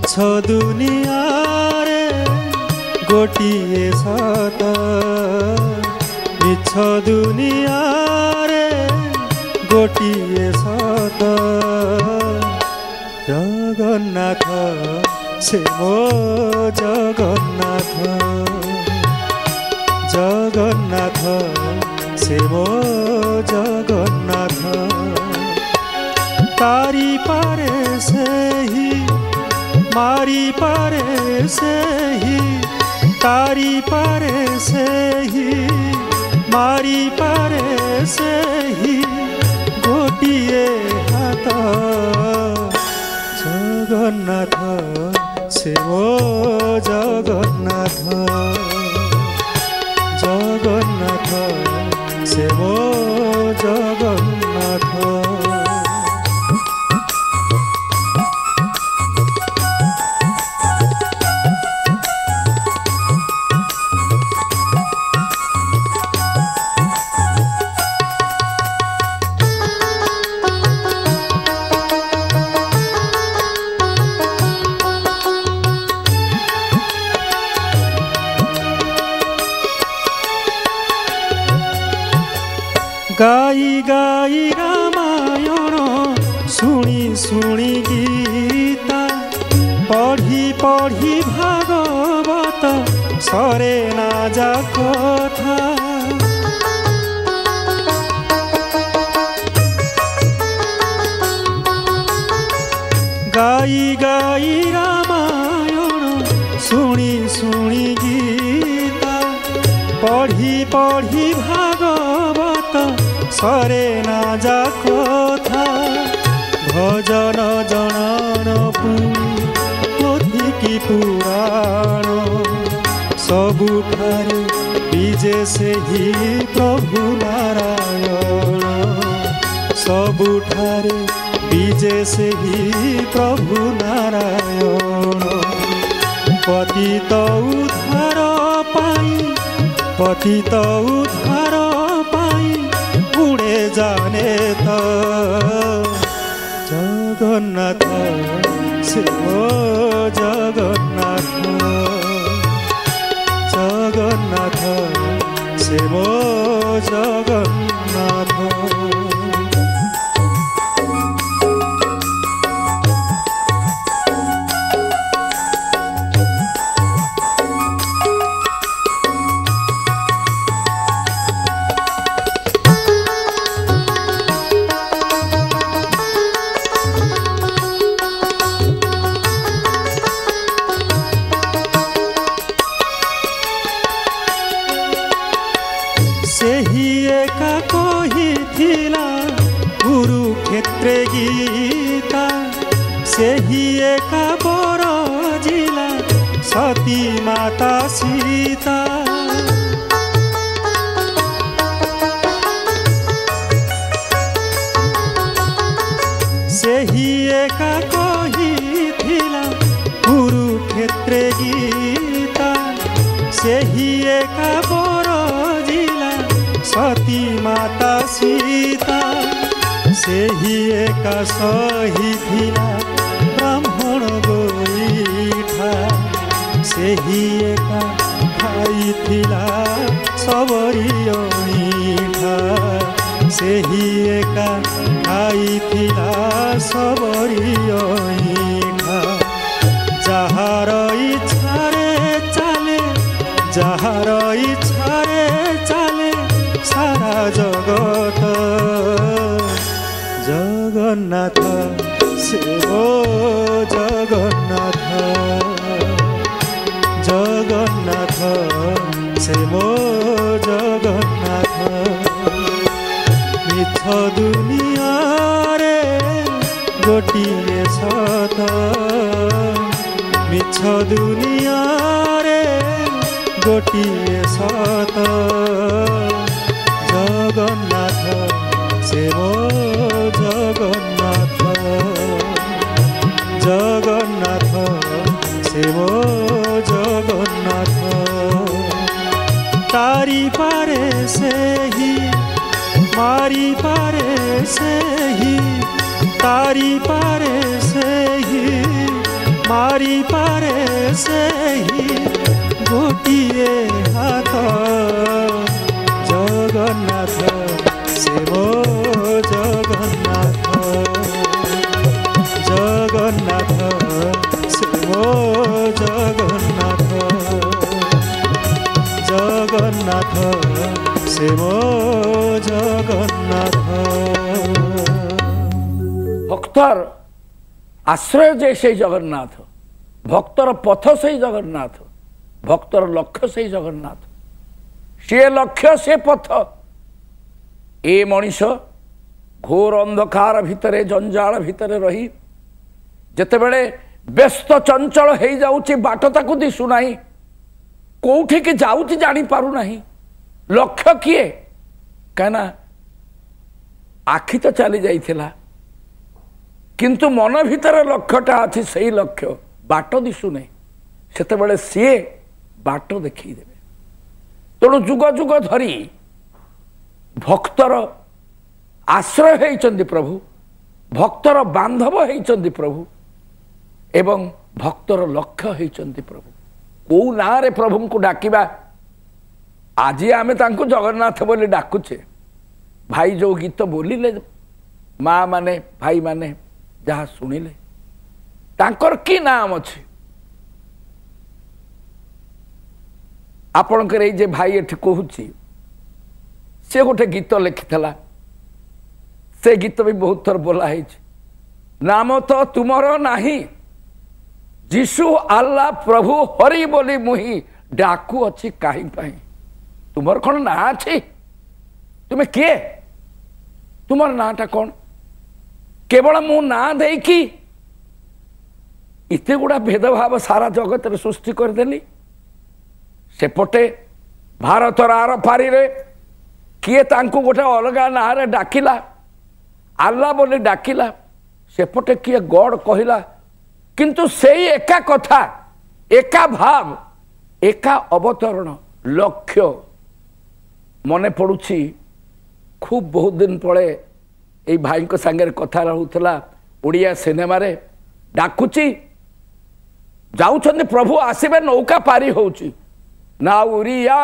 ମିଛ ଦୁନିଆରେ ଗୋଟିଏ ସତ, ମିଛ ଦୁନିଆରେ ଗୋଟିଏ ସତ, ଜଗନ୍ନାଥ ସେ ମୋ ଜଗନ୍ନାଥ, ଜଗନ୍ନାଥ ସେ ମୋ ଜଗନ୍ନାଥ। तारी पारे से ही मारी पारे से ही, तारी पारे से ही मारी पारे से ही गोटिए हाथ, जगन्नाथ से ओ जगन्नाथ, जगन्नाथ से ओ जगन्नाथ। गाई गाई रामायण शुणी शुणी गीता, पढ़ी पढ़ी भागवत सरे ना जा कथा। गाई गाई रामायण शुणी शुणी गीता, पढ़ी पढ़ी भागवत सरे ना जा कथा। भजन जनान पुथि की पुराण, सबुठारे बीजे से ही प्रभु नारायण, सबुठारे बीजे से ही प्रभु नारायण। पतित उद्धार पाई, पतित उद्धार पाई उड़े जाने तो जगन्नाथ से ओ जगन्नाथ, जगन्नाथ से ओ जगन्नाथ। सेही एका कहिथिला कुरुक्षेत्रे गीता, सेही एका बरजिला सती माता सीता। सेही एका कहिथिला कुरुक्षेत्रे गीता, सेही एका बरजिला सती माता सीता। सेही एका सही थिला ब्राह्मण गोईठा, सेही एका खाइथिला सबरी अइठा, सेही एका खाइथिला सबरी अइठा। जाहार इच्छारे चाले, जाहार इच्छारे चाले सारा जगत, जगन्नाथ से ओ जगन्नाथ, जगन्नाथ से ओ जगन्नाथ। मिछ दुनिया रे गोटिए सत, मिछ दुनिया रे गोटिए सत, जगन्नाथ से ओ जगन्नाथ, जगन्नाथ से ओ जगन्नाथ। तारी पारे से ही मारी पारे से ही, तारी पारे से ही मारी पारे सेही गोटिए हाथ जगन्नाथ से मो जगन्नाथ जगन्नाथ से मो जगन्नाथ जगन्नाथ से मो जगन्नाथ। भक्तर आश्रय जे से जगन्नाथ, भक्तर पथ से जगन्नाथ, भक्तर लक्ष्य से जगन्नाथ, से लक्ष्य से पथ। ए मनीष घोर अंधकार भितरे जंजाल भितरे रही जेतेबेले व्यस्त चंचल हो जाउची बाट ताकू दिशु नाही, कोठी के जाउची जानी पारु नाही, लक्ष्य किए कहना आखि तो चली जाइथिला किंतु मन भितर लक्ष्यटा अच्छी से लक्ष्य बाट दिशु नहीं, सेतेबेले सी बाट देखीदेवे। तेणु जुग जुग धरी भक्तर आश्रय होइचंदी प्रभु, भक्तर बांधव होइचंदी प्रभु एवं भक्तर लक्ष्य होइचंदी प्रभु। को ना रे प्रभु को डाकिबा, आज आमे तांको जगन्नाथ बोली डाकुचे। भाई जो गीत बोलिले माँ माने भाई माने जहाँ शुणिले तांकर की नाम अच्छे। आपणकर ये भाई एठी कहूची से गोटे गीत लिखिथला, से गीत भी बहुत थर बोला है। नाम तो तुमर नाही जीशु आल्ला प्रभु हरि बोली मुही डाकू अच्छी काहि पाई। तुमर कौन ना अच्छी, तुम्हें किए, तुमर नाटा कौन? केवल मु ना देकी इते गुड़ा भेदभाव सारा जगत रे सृष्टि करदेली। सेपटे भारत आर पारी रे किए तांको गोटे अलगा ना रे डाकिला, आल्ला बोली डाकिला, सेपटे किए गॉड कहिला, किंतु सेई एका कथा, एका भाव, एका अवतरण लक्ष्य मने पड़ुछि। खूब बहुत दिन पड़े ये भाई को सांगे कथा रहूला ओडिया सिनेमा रे डाकुची जाउछन्ति प्रभु आसीबे नौका पारी होउची नाउरिया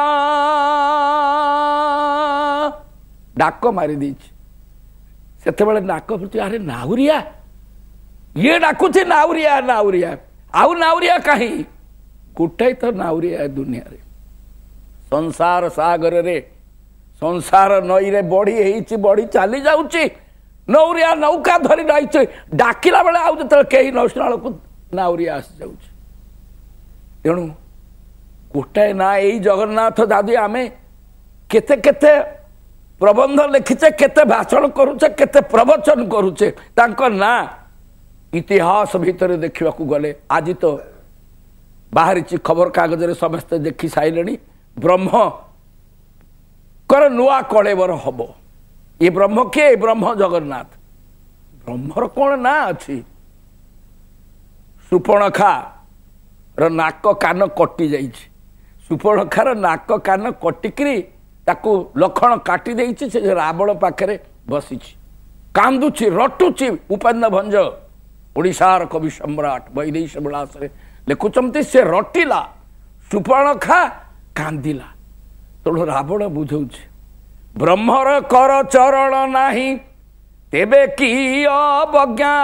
डाक मारी दीची। सेते बेले नाक प्रति अरे नाउरिया ये डाकुची नाउरिया नाउरिया आउ नाउरिया कहीं गोटे तो नाउरिया दुनिया रे संसार सागर रे संसार नई रे बढ़ी बढ़ी चली जाउची नौरिया नौका धरी रही डाकिला बेले आउ जो कहीं नौशा को नाउरिया आसी जाउची। तेणु गोटाए ना यही जगन्नाथ दादी आमे केते केते प्रबंध लिखिचे, केते भाषण करुचे, केते प्रवचन करुचे, तांको ना इतिहास भितर देखा गले आज तो बाहरी खबर कागज रे समस्ते देखी साइलेनी ब्रह्म कर नुआ कलेवर हम। ये ब्रह्म किए? ब्रह्म जगन्नाथ। ब्रह्मर कौन ना अच्छी? सुपर्णखा र नाक कान कटि जाइछि, सुपर्णखार नाक कान कटिकी ताकू लखण काटी देइछि, से रावण पाखरे बसिछि कांदुछि रटुछि। उपेन्द्र भंज ओडिशार कवि सम्राट वैदेश विलास लिखुचंती से रटिला सुपर्णखा कांदिला। तेणु रावण बुझौछि ब्रह्मर कर चरण नाही तेबे की अवज्ञा।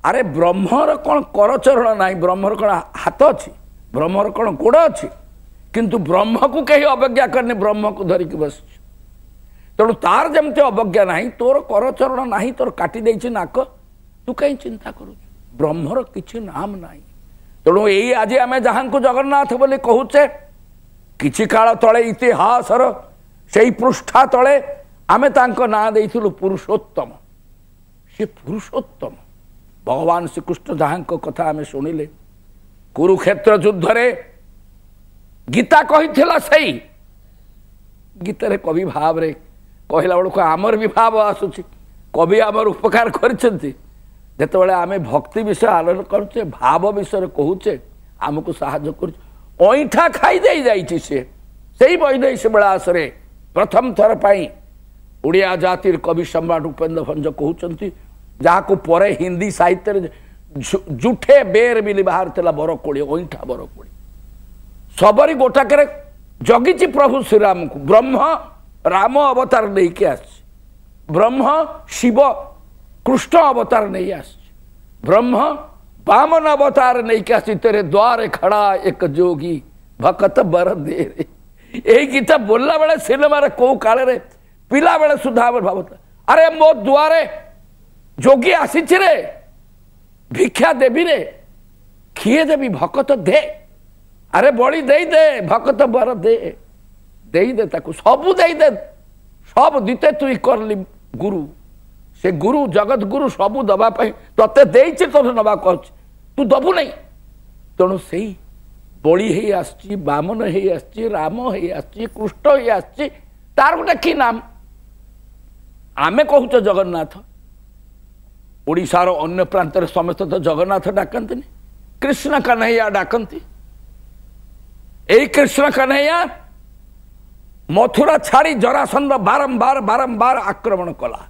अरे ब्रह्मर कौन कर चरण नाही? ब्रह्मर कौन हाथ अच्छी? ब्रह्मर कौन गोड़ अच्छी? किंतु ब्रह्म को कहीं अवज्ञा करने, ब्रह्म को धरिकी बस। तेणु तार जमती अवज्ञा नाही, तोर कर चरण नाही, तोर काटी देइछि नाक, तू कहीं चिंता करू? ब्रह्मर किछि नाम नाही। तेणु यही आज आम जहाँ को जगन्नाथ बोली कहूचे, किछि काल तले इतिहासर से पृष्ठा तले आमे तांको ना देइथिलु पुरुषोत्तम। से पुरुषोत्तम भगवान श्रीकृष्ण जहाँ कथा आमे शुणिले कुरुक्षेत्र युद्ध रे गीता कही सही गीता रे कवि भाव रे कहला बेलू आमर भी भाव आसुची। कवि आमर उपकार करछंती जेतेबेले आमे भक्ति विषय आलोचना करुचे, भाव विषय कहूचे, आमको साहाय्य कर। ऐठा खाई दे जाइछि से वैदेश विलास रे प्रथम थर पाई ओडिया जातिर कवि सम्राट उपेन्द्र भंज कहउचंती, जहाँ को परे हिंदी साहित्य जुठे बेर मिली बाहर थिला बरकोड़ी ओइठा बरकोड़ी सबरी गोटाकर जगिची प्रभु श्रीराम को ब्रह्म राम अवतार नहीं के आस ब्रह्म शिव कृष्ण अवतार नहीं आस ब्रह्म वामन अवतार नहीं के आसी तेरे द्वारे खड़ा एक जोगी भकत बर दे रे यही गीता बोलला बेले सिनेमा रे को काले रे पिला बेले सुधा भावता अरे मो द्वारे जोगी आसी रे भिक्षा देवी रे किए देवी भकत दे अरे बड़ी दे दे भकत बर दे दे ताकू सबू दे दे सब दीते तु करली गुरु से गुरु जगत गुरु सबू दबा तते देइछि तो नबा कहछ तू दबू नहीं तेणु से बड़ी ही आसची बामन ही आसची राम ही आसची कृष्ण ही आसची तार गोटे कि नाम आमे कहूच जगन्नाथ ओडिशार अन्य प्रांत समस्त तो जगन्नाथ डाकती कृष्ण कन्हैया डाकती यही कृष्ण कन्हैया मथुरा छाड़ी जरासंध बारंबार बारंबार आक्रमण कला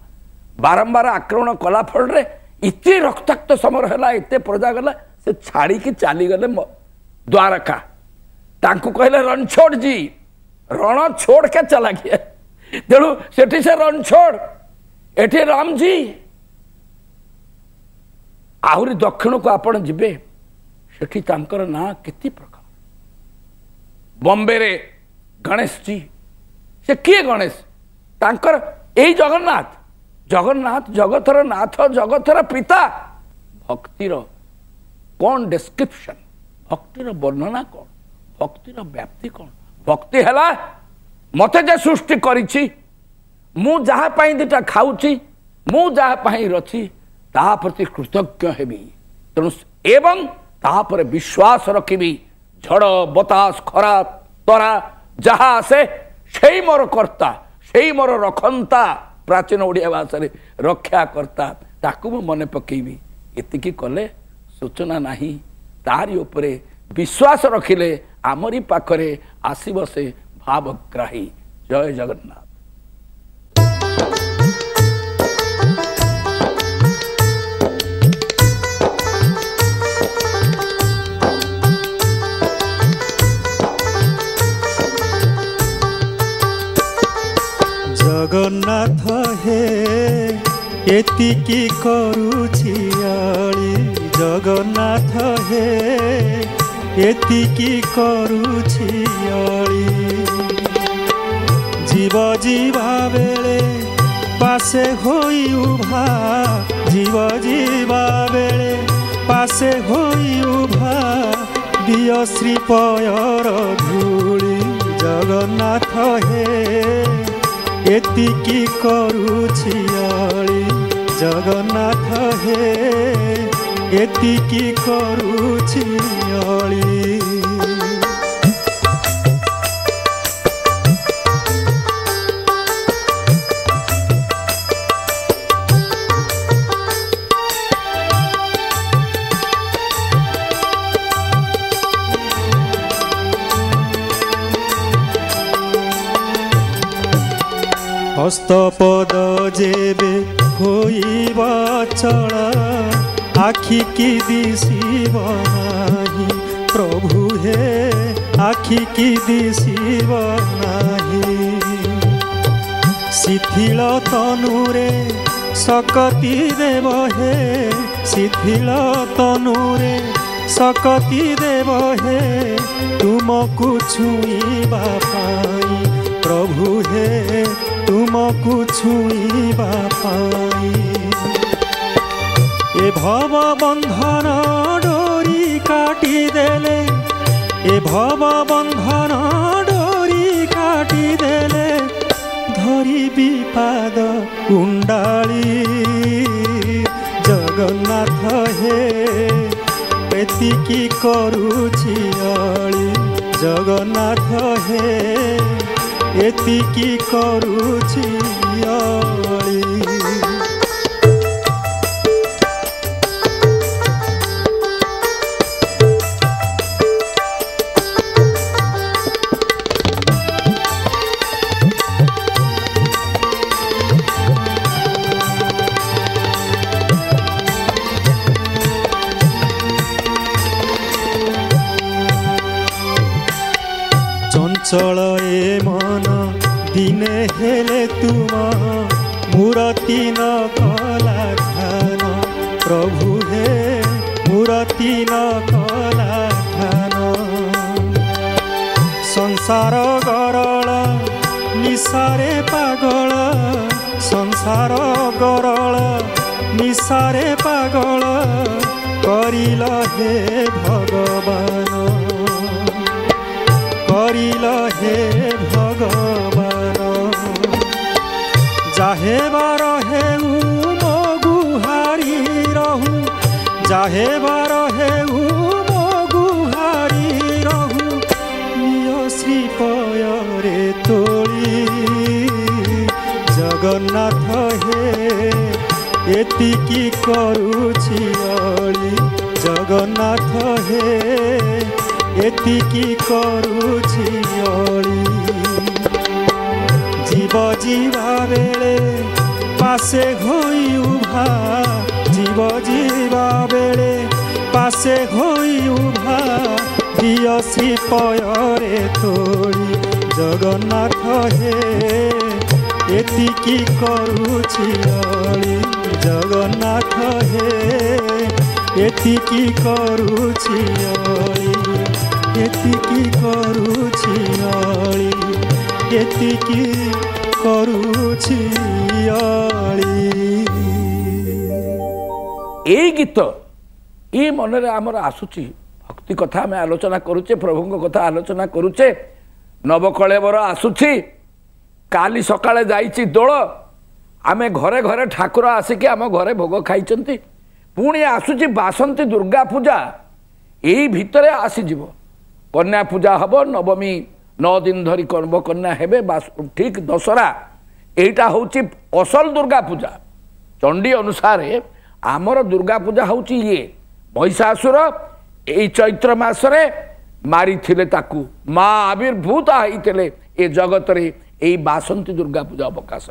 बारंबार आक्रमण कला फल रे इतने रक्ताक्त समर है एते प्रजा गला से छाड़ी की चली गले द्वारका तांको कहले रणछोड़ जी रण छोड़ के चला गया तेणु सेठी से रणछोड़ एठी राम जी आहरी दक्षिण को आपण जिबे सेठी तांकर ना केती प्रकार बॉम्बे रे गणेश जी से किए गणेश तांकर यही जगन्नाथ जगन्नाथ जगतर नाथ जगतर पिता भक्तिर कौन डिस्क्रिप्शन भक्तिर वर्णना कौन भक्तिर व्याप्ति कौन भक्ति है मते जे सृष्टि करिछि मु जहा पाई दिटा खाउछि मु जहा पाई रछि ता प्रति कृतज्ञ हेबी तेणु एवं ता पर विश्वास रखिबी झड़ बतास खरा तरा जहा आसे से मोर कर्ता से मोर रखंता प्राचीन ओडिया भाषा रे रक्षा करता ताकू मु मने पकेबी एतिकी कले सूचना नाही तारी उपरे विश्वास रखिले आमरी पाखरे आसीब से भावग्राही जय जगन्नाथ जगन्नाथ हे एतिकी करुछि आली जगन्नाथ हे एतिकी करुछि आली जीव जीवा बेले पासे होई उभा जीव जीवा बेले पासे होई उभा दिय श्रीपयर धूली जगन्नाथ हे एतिकी करुछि आली जगन्नाथ हे एतिकी करुछि आली हस्तपद जेबे होइबा चला आखि की दिशिब नाही प्रभु हे आखि की दिशिब नाही शिथिल तनुरे सकती देव हे शिथिल तनुरे सकती देव हे तुमको छुईबा पाई प्रभु हे तुमको छुईबा पाई ए भव बंधन डोरी काटी देले ए भव बंधन डोरी काटी देले धरी विपाद कुंडाली जगन्नाथ हे एतिकी करुछि आली जगन्नाथ हे एतिकी करुछि आली चल ए मन दिने हेले तुम मूर्ति न कला ध्यान प्रभु हे मूर्ति न कला ध्यान संसार गरल निसारे पागल संसार गरल निसारे पागल करिल हे भगवान करिल हे भगवान जाहे बार हेऊ मो गुहारी रहू जाहे बार हेऊ मो गुहारी रहू निय श्री पयरे तोली जगन्नाथ हे एतिकी करुछि अली जगन्नाथ हे एतिकी करुछि अली जीव जीवा बेले पासे होई उभा जीव जीवा बेले पासे होई उभा दिय श्री पयरे तोली जगन्नाथ हे एतिकी करुछि अली जगन्नाथ हे एतिकी करुछि अली एतिकी करुछि अली एतिकी करुछि अली। एई गीत ई मनरे आमर आसुची भक्ति कथा आम आलोचना करुचे प्रभु कथा आलोचना करुचे नवकलेवर आसुची काली सकाळे जाइची दोल आमे घरे घरे ठाकुर आसिक आम घरे भोग खाई पुणी आसुची बासंती दुर्गा पूजा यही भितरे आसीजिव कन्या पूजा हम नवमी 9 दिन धरी कर्म कन्या हेबे ठीक दशहरा एटा होची असल दुर्गा पूजा चंडी अनुसार आमर दुर्गा पूजा होची ये महिषासुर ए चैत्र मासरे मारी थिले ताकू माँ आविर्भूत होइतिले ए जगत रे ए बासंती दुर्गा पूजा अवकाश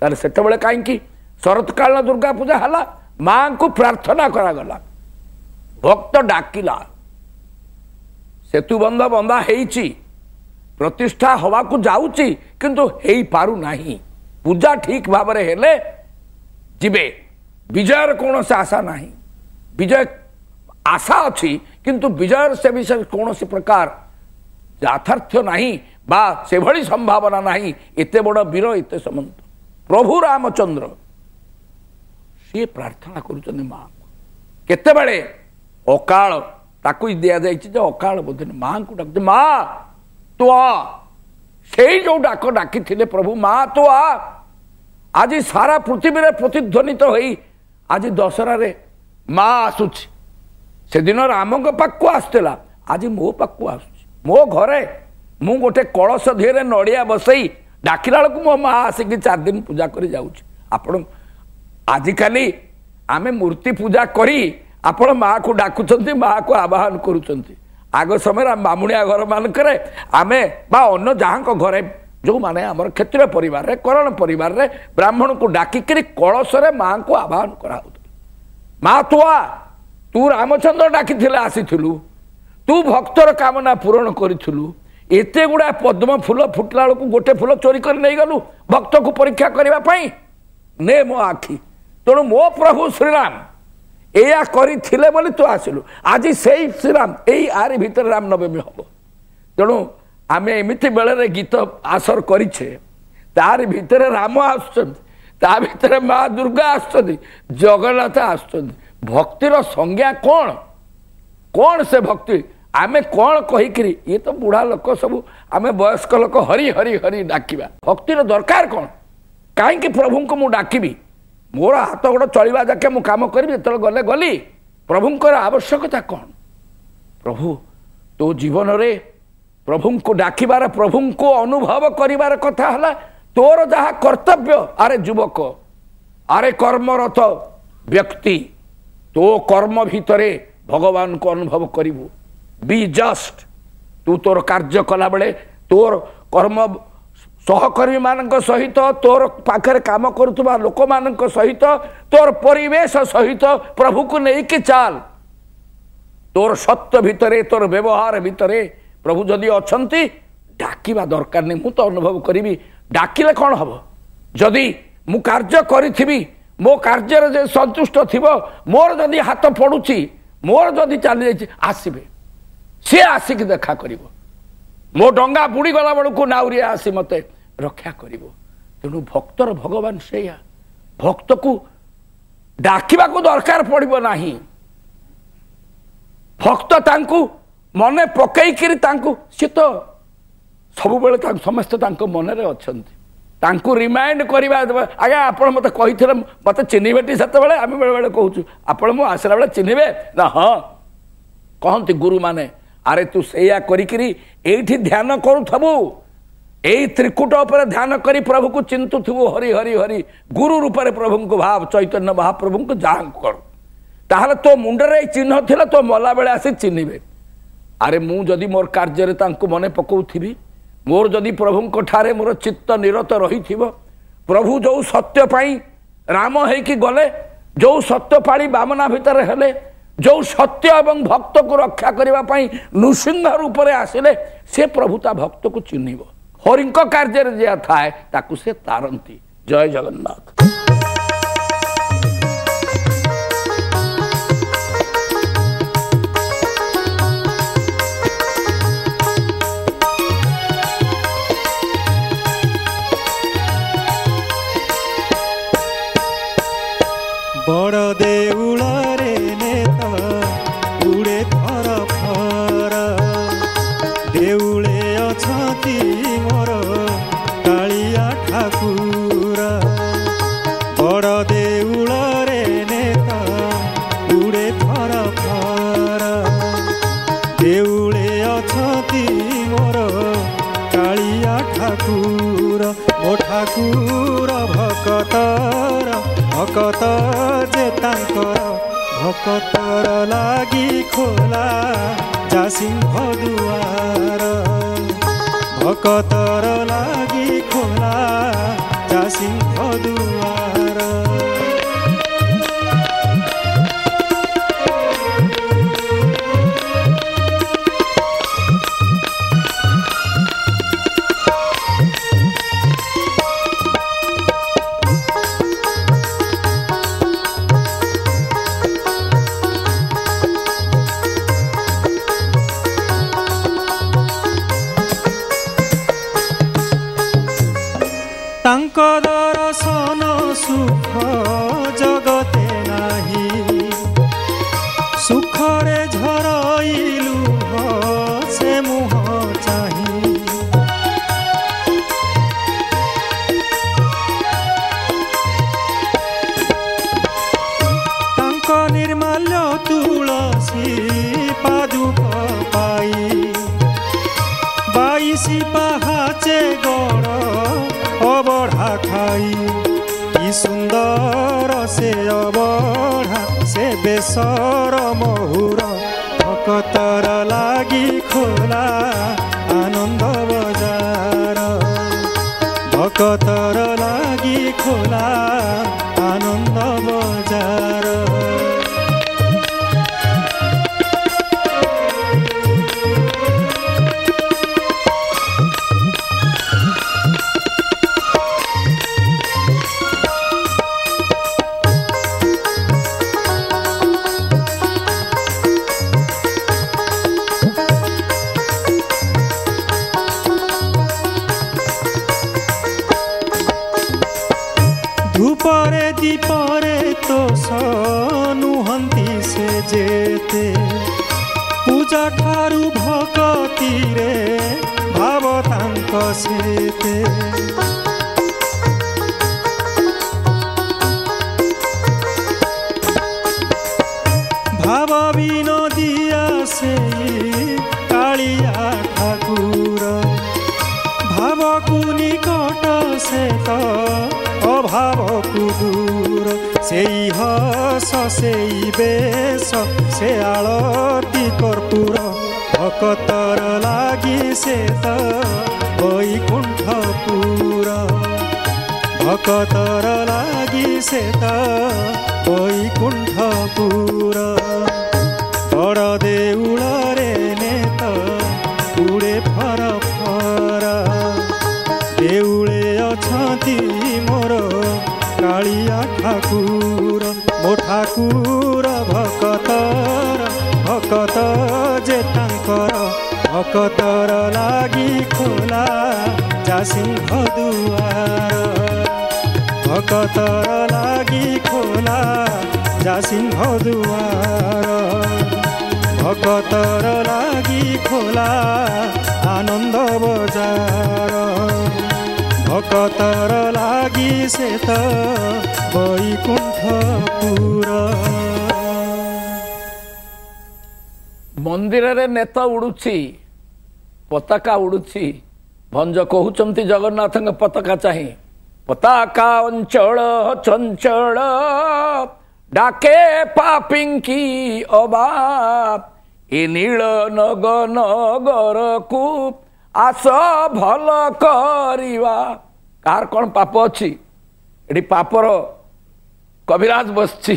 ताले सेते बेले काईकी शरतकाल दुर्गा पूजा हला माँ को प्रार्थना करागला भक्त डाकिला सेतुबंध बंधा हेइची प्रतिष्ठा हवा को जाउची किंतु हेई पारु नाही पूजा ठीक भाव में हेले जिबे विजयर कौन से आशा नहीं विजय आशा अच्छी किंतु विजय से विषय कौन से प्रकार याथार्थ्य नहीं बा से भली संभावना नहीं एते बड़ वीर एते समंत प्रभु रामचंद्र सी प्रार्थना करुचंदी माँ केते बड़े अकाल ताकू दिया जाइए अकाल बोधे माँ को डाक माँ तू आ से जो डाक डाकी थिले प्रभु माँ तू आ आज सारा पृथ्वी रे प्रतिध्वनित होई आज दशहरा रे माँ आसुची से दिन राम पाखु आसला आज मो पाखु आसुची मो घरे मु गोटे कलश धीरे नड़िया बसई डाकिला बेलू मो माँ आसिक 4 दिन पूजा कर जाऊँ आपण आजिकाली आमे मूर्ति पूजा करी आपण माँ को डाकुचंती माँ को आवाहन करुचंती आग समय बामुणिया घर मानकरे आमे बा अन्य जहाँ घरे जो माने आमर क्षत्रिय परिवार रे करण परिवार रे ब्राह्मण को डाकिक कलश रे माँ को आवाहन करा माँ तू आ तू रामचंद्र डाकी आसीथिलु तू भक्तर कामना पूरण करिथिलु एते गुड़ा पद्म फूल फुटला बेलू गोटे फूल चोरी कर नहीं गलु भक्त को परीक्षा करने पाई ने मो आखि तेणु मो प्रभु श्रीराम एया करिथिले बोली तू आसिलु आज से श्रीराम यही आरी भितर रामनवमी हम तेणु आम एमती बेले गीत आसर करिछे तार भितर राम ता भितर माँ दुर्गा जगन्नाथ भक्तिर संज्ञा कौन कौन से भक्ति आमे कौन कहीकि ये तो बुढ़ा लोक सब आमे वयस्क लोक हरि हरि हरि डाकिबा भक्तिर दरकार कौन कहीं प्रभु को मु डाकिबी मोर हाथ गोड़ चलवा जाके मु काम करी जो गले गली प्रभुंकर आवश्यकता कौन प्रभु तो जीवन रे प्रभु को डाकिबार प्रभु को अनुभव करिवार कथा हला तोर जहा कर्तव्य अरे युवक अरे कर्मरत व्यक्ति तो कर्म भितरे भगवान को अनुभव करिवु बी जस्ट तू तोर कार्य कला बेले तोर कर्म सहकर्मी मान सहित तोर पाखरे काम करुवा लोक मान सहित तोर परिवेश सहित प्रभु को लेकिन चाल तोर सत्य भितरे तोर व्यवहार भितरे प्रभु जदि अछंती डाकिबा दरकार नहीं। मु तो अनुभव करी डाकिले कौन हम जदि मु कार्य करी मो कार्य संतुष्ट थी मोर जदि हाथ पड़ुची मोर जदि चली जाइए आसबे सी आसिक देखा कर मो डंगा बुड़ी गला बेलू नाउरिया आसी मत रक्षा कर। तेणु भक्तर भगवान से भक्त को डाकिबा को दरकार पड़ो ना भक्त तांकु मने पकईकि सी तो सब बेले समस्ते मन में अच्छा तांकु रिमाइंड करवा आज्ञा आप मत कही मत चिन्हबेटी से आम बेले बेले कहूँ आपण मु आसला बेले चिन्हबे ना हाँ कहती गुरु माने अरे तू से करी ध्यान करूबू यही त्रिकुट उपर ध्यान करी प्रभु को चिंतु थबू हरि हरि हरि गुरु रूप में प्रभु को भाव चैतन्य महाप्रभु को जहाँ कर ताहले तो मुंडरे चिन्ह थिला तो मला बेले आसी चिन्हबे। अरे मु जदि मोर कार्य मन पकाउथि मोर जदि प्रभु ठारे मोर चित्त निरत रही प्रभु जो सत्य पाई राम है गले जो सत्य पाड़ी बामना भितर हेले जो सत्य एवं भक्त को रक्षा करने नृसिंह रूप में आसिले से प्रभु ता भक्त को चिन्ह हरि कार्य जे थाए ताकू से तारंती। जय जगन्नाथ। बड़ देउल रे नेता उड़े फर फर देउले अछती मोर कालिया ठाकुर। बड़ देउल रे नेता उड़े फर फर देउले अछती मोर कालिया ठाकुर। मो ठाकुर भकतर भकत जे तांकर भकतर लागी खोला जा सिंह दुआर भकतर लागी खोला जा सिंह दुआर। तांको दर्शन सुख जगते नाही सुखरे झरइलु से मुह चाही। तांको निर्माल्य तुलसी पादुक पाई बाईसी पाहाचे गड़ अबढ़ा खाई कि सुंदर से अबढ़ा से बेसर महुर भकतर लागी खोला आनंद बजार भकतर लागी खोला आनंद बजार। धूपरे दीपरे तो सनुहंती से जेते पूजा ठारू भक्ति रे भाव तांक सेते। भाव विनोदिया से कालिया ठाकुर भाव को निकट से तो अभाव को दूर से हस से बेश से आलती कर्पूर भकतर लागी से तो वैकुंठपुर भकतर लागी से तो वैकुंठपुर। बड़ देउल रे नेता उड़े फर फर ବୁଝୁନାହାନ୍ତି ମୋର କାଳିଆ ଠାକୁର ମୋ ଠାକୁର ଭକତ ଯେ ତାଙ୍କର ଭକତର ଲାଗି ଖୋଲା ଯା ସିଂହ ଦୁଆର ଭକତର ଲାଗି ଖୋଲା ଯା ସିଂହ ଦୁଆର ଭକତର ଲାଗି ଖୋଲା ଆନନ୍ଦ ବଜାର ଭକତର ଲାଗି ସେ ତ ବୈକୁଣ୍ଠପୁର। ମନ୍ଦିରରେ ନେତ ଉଡୁଛି ପତାକା ଉଡୁଛି ଭଞ୍ଜ କହୁଛନ୍ତି ଜଗନ୍ନାଥଙ୍କ ପତାକା ଚାହିଁ ପତାକା ଅଞ୍ଚଳ ଚଞ୍ଚଳ ଡାକେ ପାପିଙ୍କି ଅବା ଏ ନୀଳ ନଗ ନଗରକୁ ଆସ ଭଲ କରିବା। କାହାର କ'ଣ ପାପ ଅଛି? ଏଠି ପାପର କବିରାଜ ବସିଛି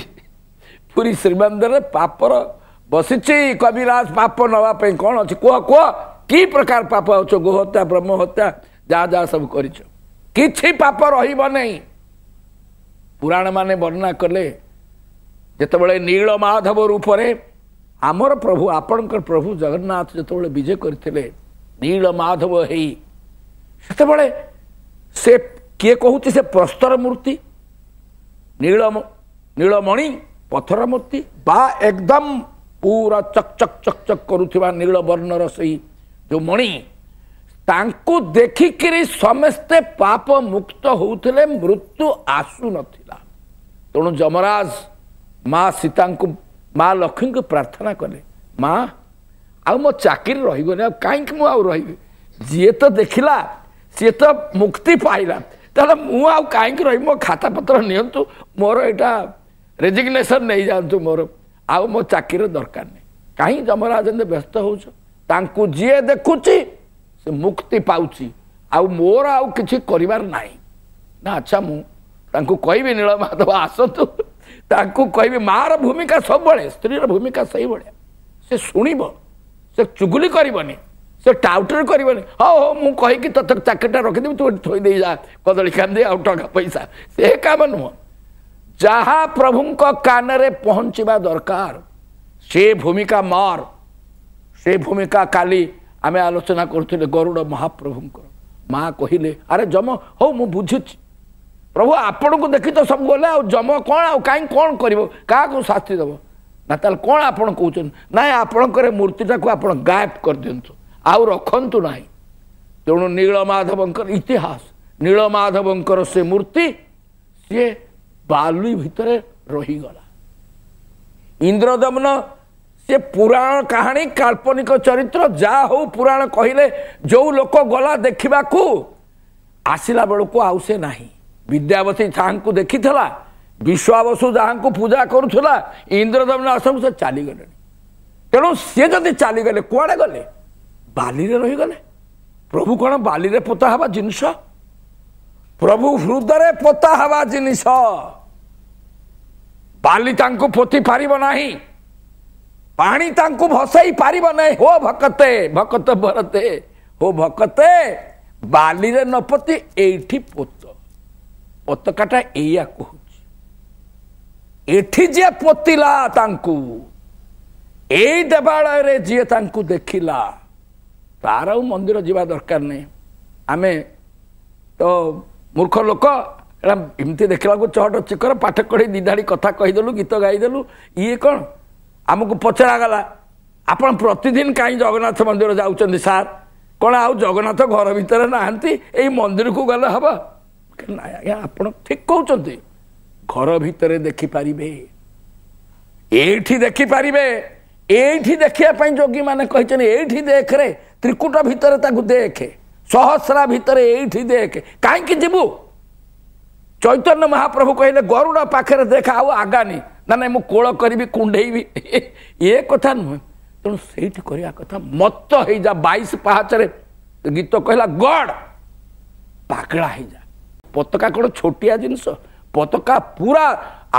ପୁରୀ ଶ୍ରୀମନ୍ଦିରରେ ପାପର ବସିଛି କବିରାଜ ପାପ ନେବା ପାଇଁ। କ'ଣ ଅଛି କୁହ କୁହ କି ପ୍ରକାର ପାପ ଅଛ? ଗୋହତ୍ୟା ବ୍ରହ୍ମ ହତ୍ୟା ଯାହା ଯାହା ସବୁ କରିଛ କିଛି ପାପ ରହିବ ନାହିଁ। ପୁରାଣ ମାନେ ବର୍ଣ୍ଣନା କଲେ ଯେତେବେଳେ ନୀଳ ମାଧବ ରୂପରେ ଆମର ପ୍ରଭୁ ଆପଣଙ୍କର ପ୍ରଭୁ ଜଗନ୍ନାଥ ଯେତେବେଳେ ବିଜେ କରିଥିଲେ ନୀଳ ମାଧବ ହେଇ ସେତେବେଳେ ସେ କିଏ କହୁଛି ସେ ପ୍ରସ୍ତର ମୂର୍ତ୍ତି ନୀଳମଣି ପଥର ମୂର୍ତ୍ତି ବା ଏକଦମ ପୁରା ଚକ୍ ଚକ୍ ଚକ୍ ଚକ୍ କରୁଥିବା ନୀଳ ବର୍ଣ୍ଣର ସେଇ ଯେଉଁ ମଣି ତାଙ୍କୁ ଦେଖିକିରି ସମସ୍ତେ ପାପ ମୁକ୍ତ ହେଉଥିଲେ ମୃତ୍ୟୁ ଆସୁନଥିଲା। ତେଣୁ ଯମରାଜ ମା ସୀତାଙ୍କୁ ମା ଲକ୍ଷ୍ମୀଙ୍କୁ ପ୍ରାର୍ଥନା କଲେ ମା ଆଉ ମୋ ଚାକିରି ରହିବନି ଆଉ କାହିଁକି ମୁଁ ଆଉ ରହିବି? ଯିଏ ତ ଦେଖିଲା ସିଏ ତ ମୁକ୍ତି ପାଇଲା ତାହେଲେ ମୁଁ ଆଉ କାହିଁକି ରହିବି? ମୋ ଖାତାପତ୍ର ନିଅନ୍ତୁ ମୋର ଏଇଟା ରେଜିଗ୍ନେସନ୍ ନେଇଯାଆନ୍ତୁ ମୋର ଆଉ ମୋ ଚାକିରି ଦରକାର ନାହିଁ। କାହିଁ ଯମରାଜ ବ୍ୟସ୍ତ ହେଉଛ? ତାଙ୍କୁ ଯିଏ ଦେଖୁଛି ସେ ମୁକ୍ତି ପାଉଛି ଆଉ ମୋର ଆଉ କିଛି କରିବାର ନାହିଁ ନା। ଆଚ୍ଛା ମୁଁ ତାଙ୍କୁ କହିବି ନୀଳମାଧବ ଆସନ୍ତୁ ତାଙ୍କୁ କହିବି ମାର ଭୂମିକା ସବୁବେଳେ ସ୍ତ୍ରୀର ଭୂମିକା ସେଇଭଳିଆ ସେ ଶୁଣିବ ସେ ଚୁଗୁଲି କରିବନି ସେ ଟାଉଟର କରିବନି। ହଉ ହଉ ମୁଁ କହିକି ତୋତେ ଚାକିରିଟା ରଖିଦେବି ତୁ ଥୋଇ ଦେଇ ଯା କଦଳୀ କାନ୍ଦି ଆଉ ଟଙ୍କା ପଇସା ସେ କାମ ନୁହଁ। ଯାହା ପ୍ରଭୁଙ୍କ କାନରେ ପହଞ୍ଚିବା ଦରକାର ସେ ଭୂମିକା ମୋର। ସେ ଭୂମିକା କାଲି ଆମେ ଆଲୋଚନା କରୁଥିଲେ ଗରୁଡ଼ ମହାପ୍ରଭୁଙ୍କର। ମା କହିଲେ ଆରେ ଯମ ହଉ ମୁଁ ବୁଝୁଛି ପ୍ରଭୁ ଆପଣଙ୍କୁ ଦେଖି ତ ସବୁ ଗଲେ ଆଉ ଯମ କ'ଣ ଆଉ କାହିଁ କ'ଣ କରିବ କାହାକୁ ଶାସ୍ତି ଦେବ ନା? ତାହେଲେ କ'ଣ ଆପଣ କହୁଛନ୍ତି? ନାଇଁ ଆପଣଙ୍କର ମୂର୍ତ୍ତିଟାକୁ ଆପଣ ଗାୟବ କରିଦିଅନ୍ତୁ ଆଉ ରଖନ୍ତୁ ନାହିଁ। ତେଣୁ ନୀଳମାଧବଙ୍କର ଇତିହାସ ନୀଳମାଧବଙ୍କର ସେ ମୂର୍ତ୍ତି ସିଏ ବାଲି ଭିତରେ ରହିଗଲା। ଇନ୍ଦ୍ରଦମନ ସେ ପୁରାଣ କାହାଣୀ କାଳ୍ପନିକ ଚରିତ୍ର ଯାହା ହଉ ପୁରାଣ କହିଲେ ଯେଉଁ ଲୋକ ଗଲା ଦେଖିବାକୁ ଆସିଲା ବେଳକୁ ଆଉ ସେ ନାହିଁ। ବିଦ୍ୟାବତୀ ଯାହାଙ୍କୁ ଦେଖିଥିଲା ବିଶ୍ୱାବସୁ ଯାହାଙ୍କୁ ପୂଜା କରୁଥିଲା ଇନ୍ଦ୍ରଦମନ ଆଶ୍ରମ ସେ ଚାଲିଗଲେଣି। ତେଣୁ ସିଏ ଯଦି ଚାଲିଗଲେ କୁଆଡ଼େ ଗଲେ? ବାଲିରେ ରହିଗଲେ। ପ୍ରଭୁ କ'ଣ ବାଲିରେ ପୋତା ହେବା ଜିନିଷ? ପ୍ରଭୁ ହୃଦୟରେ ପୋତା ହେବା ଜିନିଷ। ବାଲି ତାଙ୍କୁ ପୋତି ପାରିବ ନାହିଁ ପାଣି ତାଙ୍କୁ ଭସେଇ ପାରିବ ନାହିଁ। ହୋ ଭକତେ ଭକତ ଭରତେ ହୋ ଭକତେ ବାଲିରେ ନ ପୋତି ଏଇଠି ପୋତ। ପତାକାଟା ଏଇଆ କହୁଛି ଏଠି ଯିଏ ପୋତିଲା ତାଙ୍କୁ ଏଇ ଦେବାଳୟରେ ଯିଏ ତାଙ୍କୁ ଦେଖିଲା ତାର ଆଉ ମନ୍ଦିର ଯିବା ଦରକାର ନାହିଁ। ଆମେ ତ ମୂର୍ଖ ଲୋକ ଏଇଟା ଏମିତି ଦେଖିବାକୁ ଚହଟ ଚିକର ପାଠ ପଢ଼ି ଦିଧାଡ଼ି କଥା କହିଦେଲୁ ଗୀତ ଗାଇଦେଲୁ। ଇଏ କ'ଣ ଆମକୁ ପଚରାଗଲା ଆପଣ ପ୍ରତିଦିନ କାହିଁ ଜଗନ୍ନାଥ ମନ୍ଦିର ଯାଉଛନ୍ତି ସାର୍? କ'ଣ ଆଉ ଜଗନ୍ନାଥ ଘର ଭିତରେ ନାହାନ୍ତି ଏଇ ମନ୍ଦିରକୁ ଗଲେ ହବ? ନାଇଁ ଆଜ୍ଞା ଆପଣ ଠିକ କହୁଛନ୍ତି। ଘର ଭିତରେ ଦେଖିପାରିବେ ଏଇଠି ଦେଖିପାରିବେ। ଏଇଠି ଦେଖିବା ପାଇଁ ଯୋଗୀ ମାନେ କହିଛନ୍ତି ଏଇଠି ଦେଖରେ ତ୍ରିକୁଟ ଭିତରେ ତାକୁ ଦେଖେ ସହସ୍ରା ଭିତରେ ଏଇଠି ଦେଖେ। କାହିଁକି ଯିବୁ? ଚୈତନ୍ୟ ମହାପ୍ରଭୁ କହିଲେ ଗରୁଡ଼ ପାଖରେ ଦେଖା ଆଉ ଆଗାନି ନା ନାଇଁ ମୁଁ କୋଳ କରିବି କୁଣ୍ଡେଇବି ଏ କଥା ନୁହେଁ। ତେଣୁ ସେଇଠି କରିବା କଥା ମତ ହେଇଯା 22 ପାହାଚରେ ଗୀତ କହିଲା ଗଡ଼ ପାଗଳା ହେଇଯା। ପତାକା କ'ଣ ଛୋଟିଆ ଜିନିଷ? ପତାକା ପୁରା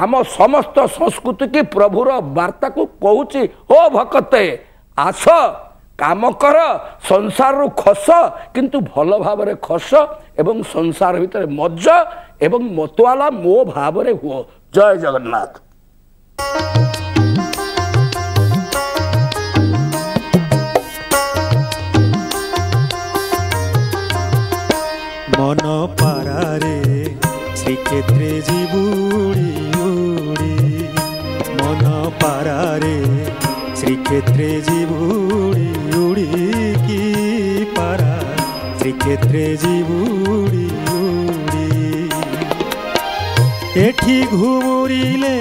ଆମ ସମସ୍ତ ସଂସ୍କୃତି କି ପ୍ରଭୁର ବାର୍ତ୍ତାକୁ କହୁଛି। ହୋ ଭକତେ ଆସ काम कर संसार रु खस किंतु भल भाव खस एवं संसार भितर मज एवं मतवाला मो भाव हुओ। जय जगन्नाथ। मन पारारे श्रीक्षेत्रे जीवुड़ी उड़ी मन पारारे श्रीक्षेत्रे जीवुड़ी उड़ी की पारा श्रीक्षेत्रे जीवुड़ी उड़ी एठी घुमुरिले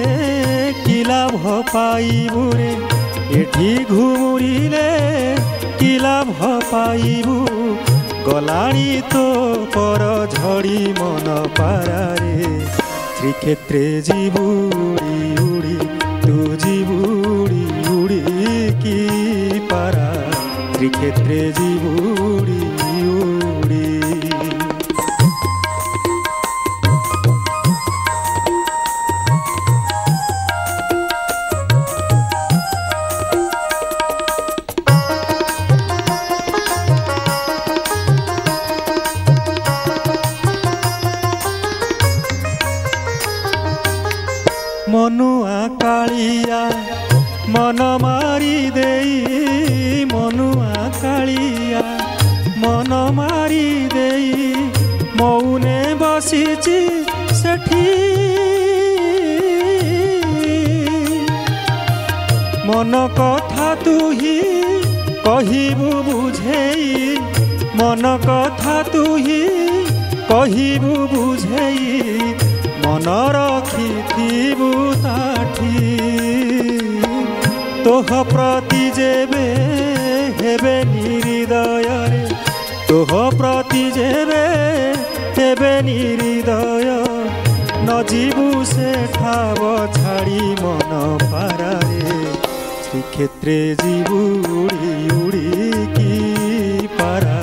कि लाभ पाइबु रे एठी घुमुरिले कि लाभ पाइबु गलाणी तो पर झड़ी मन पारारे श्रीक्षेत्रे जीवुड़ी उड़ी तू जीवुड़ी उड़ी की पारा श्रीक्षेत्रे जीवुड़ी उड़ी। मनुआ कालिया मन मारी देई मनुआ कालिया मन मारी देई मौने बसीची सेठी मन कथा तू ही कहिबु बुझेई मन कथा तू ही कहिबु बुझेई मन रखिथिबु ताठी तोह प्रति जेबे हेबे हृदय रे तोह प्रति जेबे हेबे हृदय न जीवु से ठाव छाड़ी मन पारारे श्रीक्षेत्रे जीवुड़ी उड़ी की पारा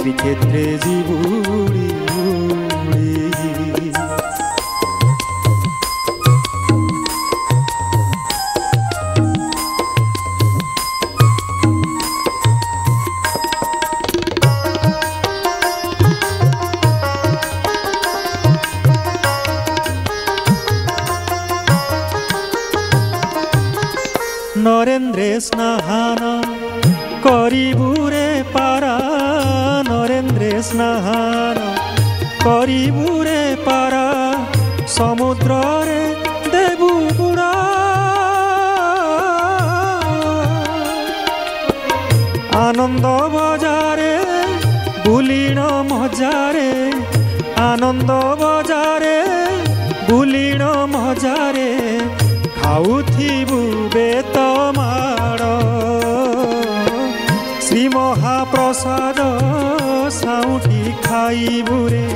श्रीक्षेत्रे जीवुड़ी उड़ी। नरेन्द्रे स्नाहान करिबुरे पारा नरेन्द्रे स्नाहान करिबुरे पारा समुद्र रे देबु बुड़ा आनंद बजारे बुलिण मजारे आनंद बजारे बुलिण मजारे खाउथिबु बेत माड़ श्री महाप्रसाद साउटी खाइबु रे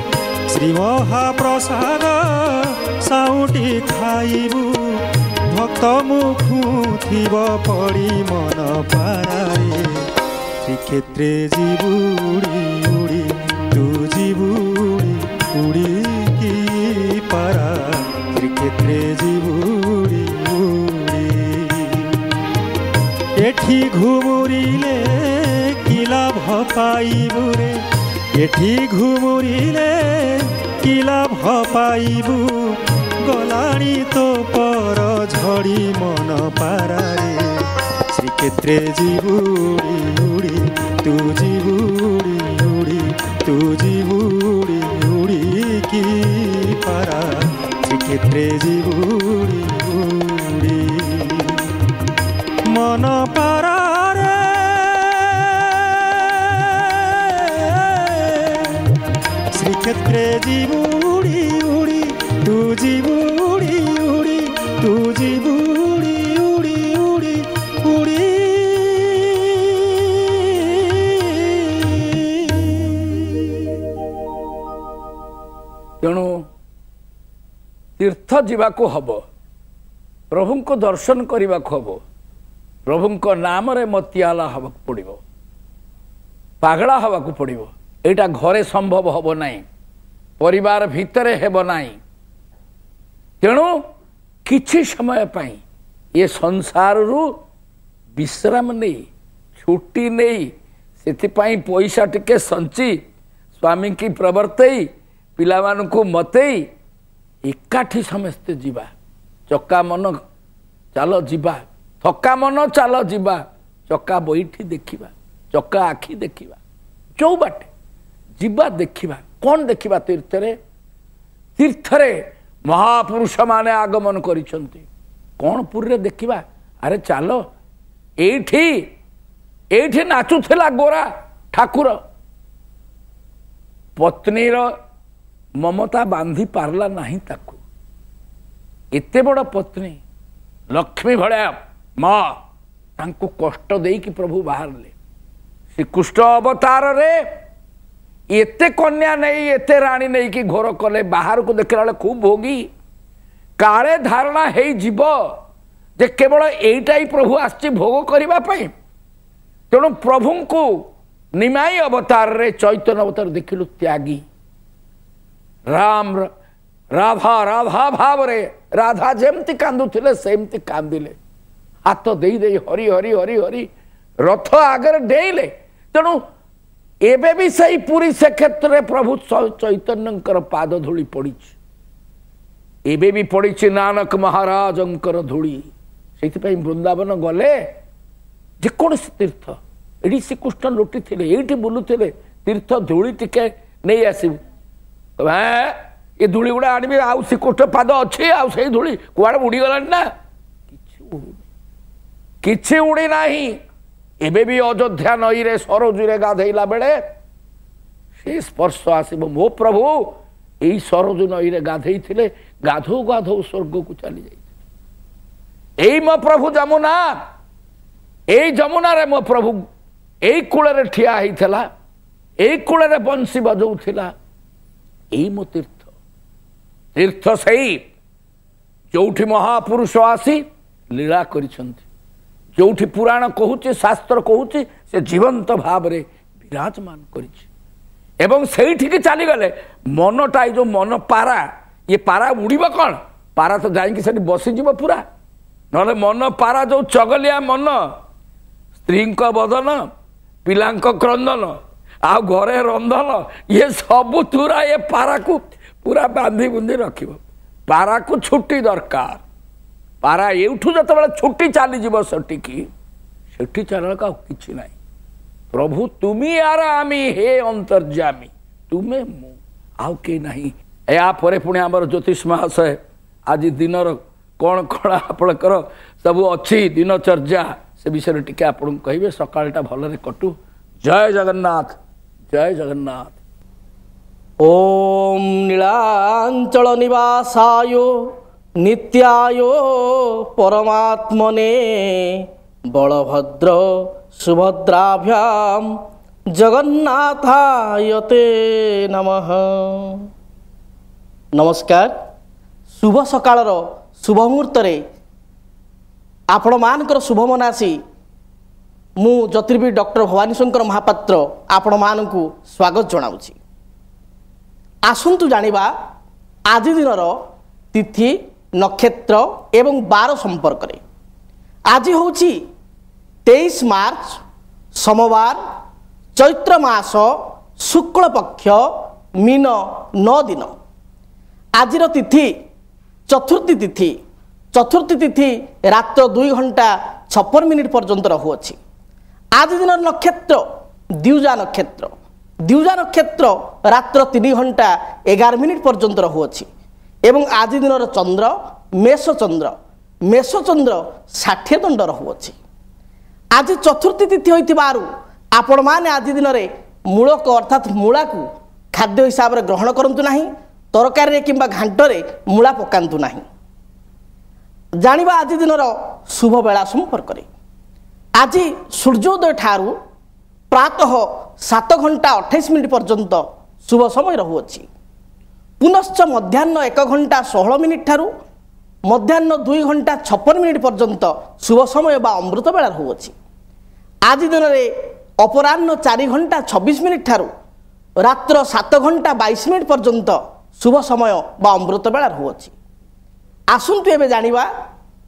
श्री महाप्रसाद साउटी खाइबु भक्त मुखु थिब पड़ी मन पारारे श्रीक्षेत्रे जीवुड़ी उड़ी तू जीवुड़ी उड़ी की पारा श्रीक्षेत्रे जीवुड़ी एठी घुमुरिले कि लाभ पाइबु रे एठी घुमुरिले कि लाभ पाइबु गलाणी तो पर झड़ी मन पारारे श्रीक्षेत्रे जीवुड़ी उड़ी तू जीवुड़ी उड़ी तू जीवुड़ी उड़ी की पारा श्रीक्षेत्रे जीवुड़ी उड़ी मन पारारे श्रीक्षेत्रे जीवुड़ी उड़ी तू जीवुड़ी उड़ी तू जीवुड़ी उड़ी उड़ी उड़ी। तेणु तीर्थ जीवाको हब प्रभु को दर्शन करने को हब प्रभु नाम रे मतियाला हवा पड़ो पागला हवा पड़ो यहाँ घरे संभव हम ना परिवार भितर हेब ना तेणु किछि समय पाई ये संसार रु विश्राम नहीं छुट्टी नहीं से पैसा टिके संची स्वामी की प्रवर्तई पिला को मतई एकाठी समस्ते जीवा चक्का मन चल जीवा थका मन चल जीवा चक्का बैठी देखा चक्का आखि देखा जो बाटे जीवा देखा कौन देखा तीर्थरे महापुरुष माने आगमन करिसंती कौन पुरी देखा अरे चल एठी नाचुला गोरा ठाकुर पत्नीर ममता बांधी पारला नहीं ताकू एते बड़ पत्नी लक्ष्मी भलिया माँ तांको कष्ट दे कि प्रभु बाहर ले श्रीकृष्ण अवतार रे एते कन्या नहीं एते राणी नहीं कि घोर कले बाहर को देखला बेले खूब भोगी काले धारणा है जीव जे केवल एईटा ही प्रभु आछि भोग करिबा पई तेणु प्रभु को निमाई अवतार रे चैतन्य अवतार देखिलु त्यागी राम राधा राधा भाव रे राधा जेमती कांदुथिले सेमती कांदिले हाथ देई देई हरि हरि हरि हरि रथ आगे डेइले तेणु एबे भी सही पूरी से क्षेत्र में प्रभु चैतन्य पाद धूली पड़ी एबे भी पड़ी नानक महाराज धूली से वृंदावन गले जेकोसी तीर्थ ये श्रीकृष्ण लुटी थे ये बुलूले तीर्थ धूली टिके नहीं आसबू ये धूली गुड़ा आनबी आउ श्रीकृष्ण पाद अच्छे आई धूली कुआड़े उड़ीगला ना कि उड़ी ना एबे भी अयोध्या नई रे सरोजी रे गाधेला बेले से स्पर्श आसब मो प्रभु यही सरोज नई रे गाधे थिले गाधो गाधो स्वर्ग को चली जाई मो प्रभु जमुना यही जमुना रे मो प्रभु यही कूल रे ठिया होइथिला यही कूल रे बंशी बजाउथिला यही मो तीर्थ तीर्थ सही जोठी महापुरुष आसी लीला करिसंती जोठी पुराण कहूचे शास्त्र कहूचे से जीवंत भाव रे विराजमान करिछि एवं सेठी चली गले मनटा जो मन पारा ये पारा उड़ीब कौन पारा तो जाइए से बसीज पूरा ना मन पारा जो चगलिया मन स्त्री बदन पिला क्रंदन आ घरे रंधन ये सब तुरा ये पारा को पूरा बांधी बुंधी रख पारा को छुट्टी दरकार पारा एठू जो छुट्टी चलीज सेठी चल कि ना प्रभु तुम्हें यार आमी हे अंतर्जामी तुम्हें मु आउ के नहीं या पुणी आम ज्योतिष महाशय आज दिनर कौन कौन आपणकर सब अच्छी दिनचर्या से विषय टी आपन कहे सकाळटा भलरे कटू जय जगन्नाथ जय जगन्नाथ। ओम नीलांचल निवासाय नित्याय परमात्मने बलभद्र सुभद्राभ्याम जगन्नाथाय ते नमः। नमस्कार शुभ सकाळर शुभ मुहूर्त आपण मानकर शुभ मनासी मु ज्योतिर्विद डॉक्टर भवानी शंकर महापात्र आपण मानकु स्वागत जनाउछि। आसंतु जानिबा आज दिनर तिथि नक्षत्र एवं बार संपर्क रे। आज होछि 23 मार्च सोमवार चैत्र मास शुक्ल पक्ष मीन 9 दिन। आजिर तिथि चतुर्थी तिथि रात्र 2 घंटा 56 पर्यंत रहुअछि। आज दिन नक्षत्र द्विजा नक्षत्र रात्र 3 घंटा 11 पर्यंत रहुअछि एवं आज दिन चंद्र मेष चंद्र 60 दंड रहुअछि। आज चतुर्थी तिथि होइतिबारु आपण माने आज दिन रे मूलक अर्थात मूला को खाद्य हिसाब रे ग्रहण करंतु नाही तरकारी रे किंबा घांट रे मूला पकांतु नाही। जानिबा आज दिनर शुभ बेला संपर्क रे। आज सूर्योदय ठारू प्रातः 7 घंटा 28 पर्यंत शुभ समय रहुअछि। पुनश्च मध्याह्न 1 घंटा 16 ठारू मध्याह्न 2 घंटा 56 पर्यंत शुभ समय बा अमृत बेला रहुअछि। आज दिन रे अपराह्न 4 घंटा 26 ठारू रात्र 7 घंटा 22 पर्यंत शुभ समय बा अमृत बेला रहुअछि। आसंतु एबे जानिबा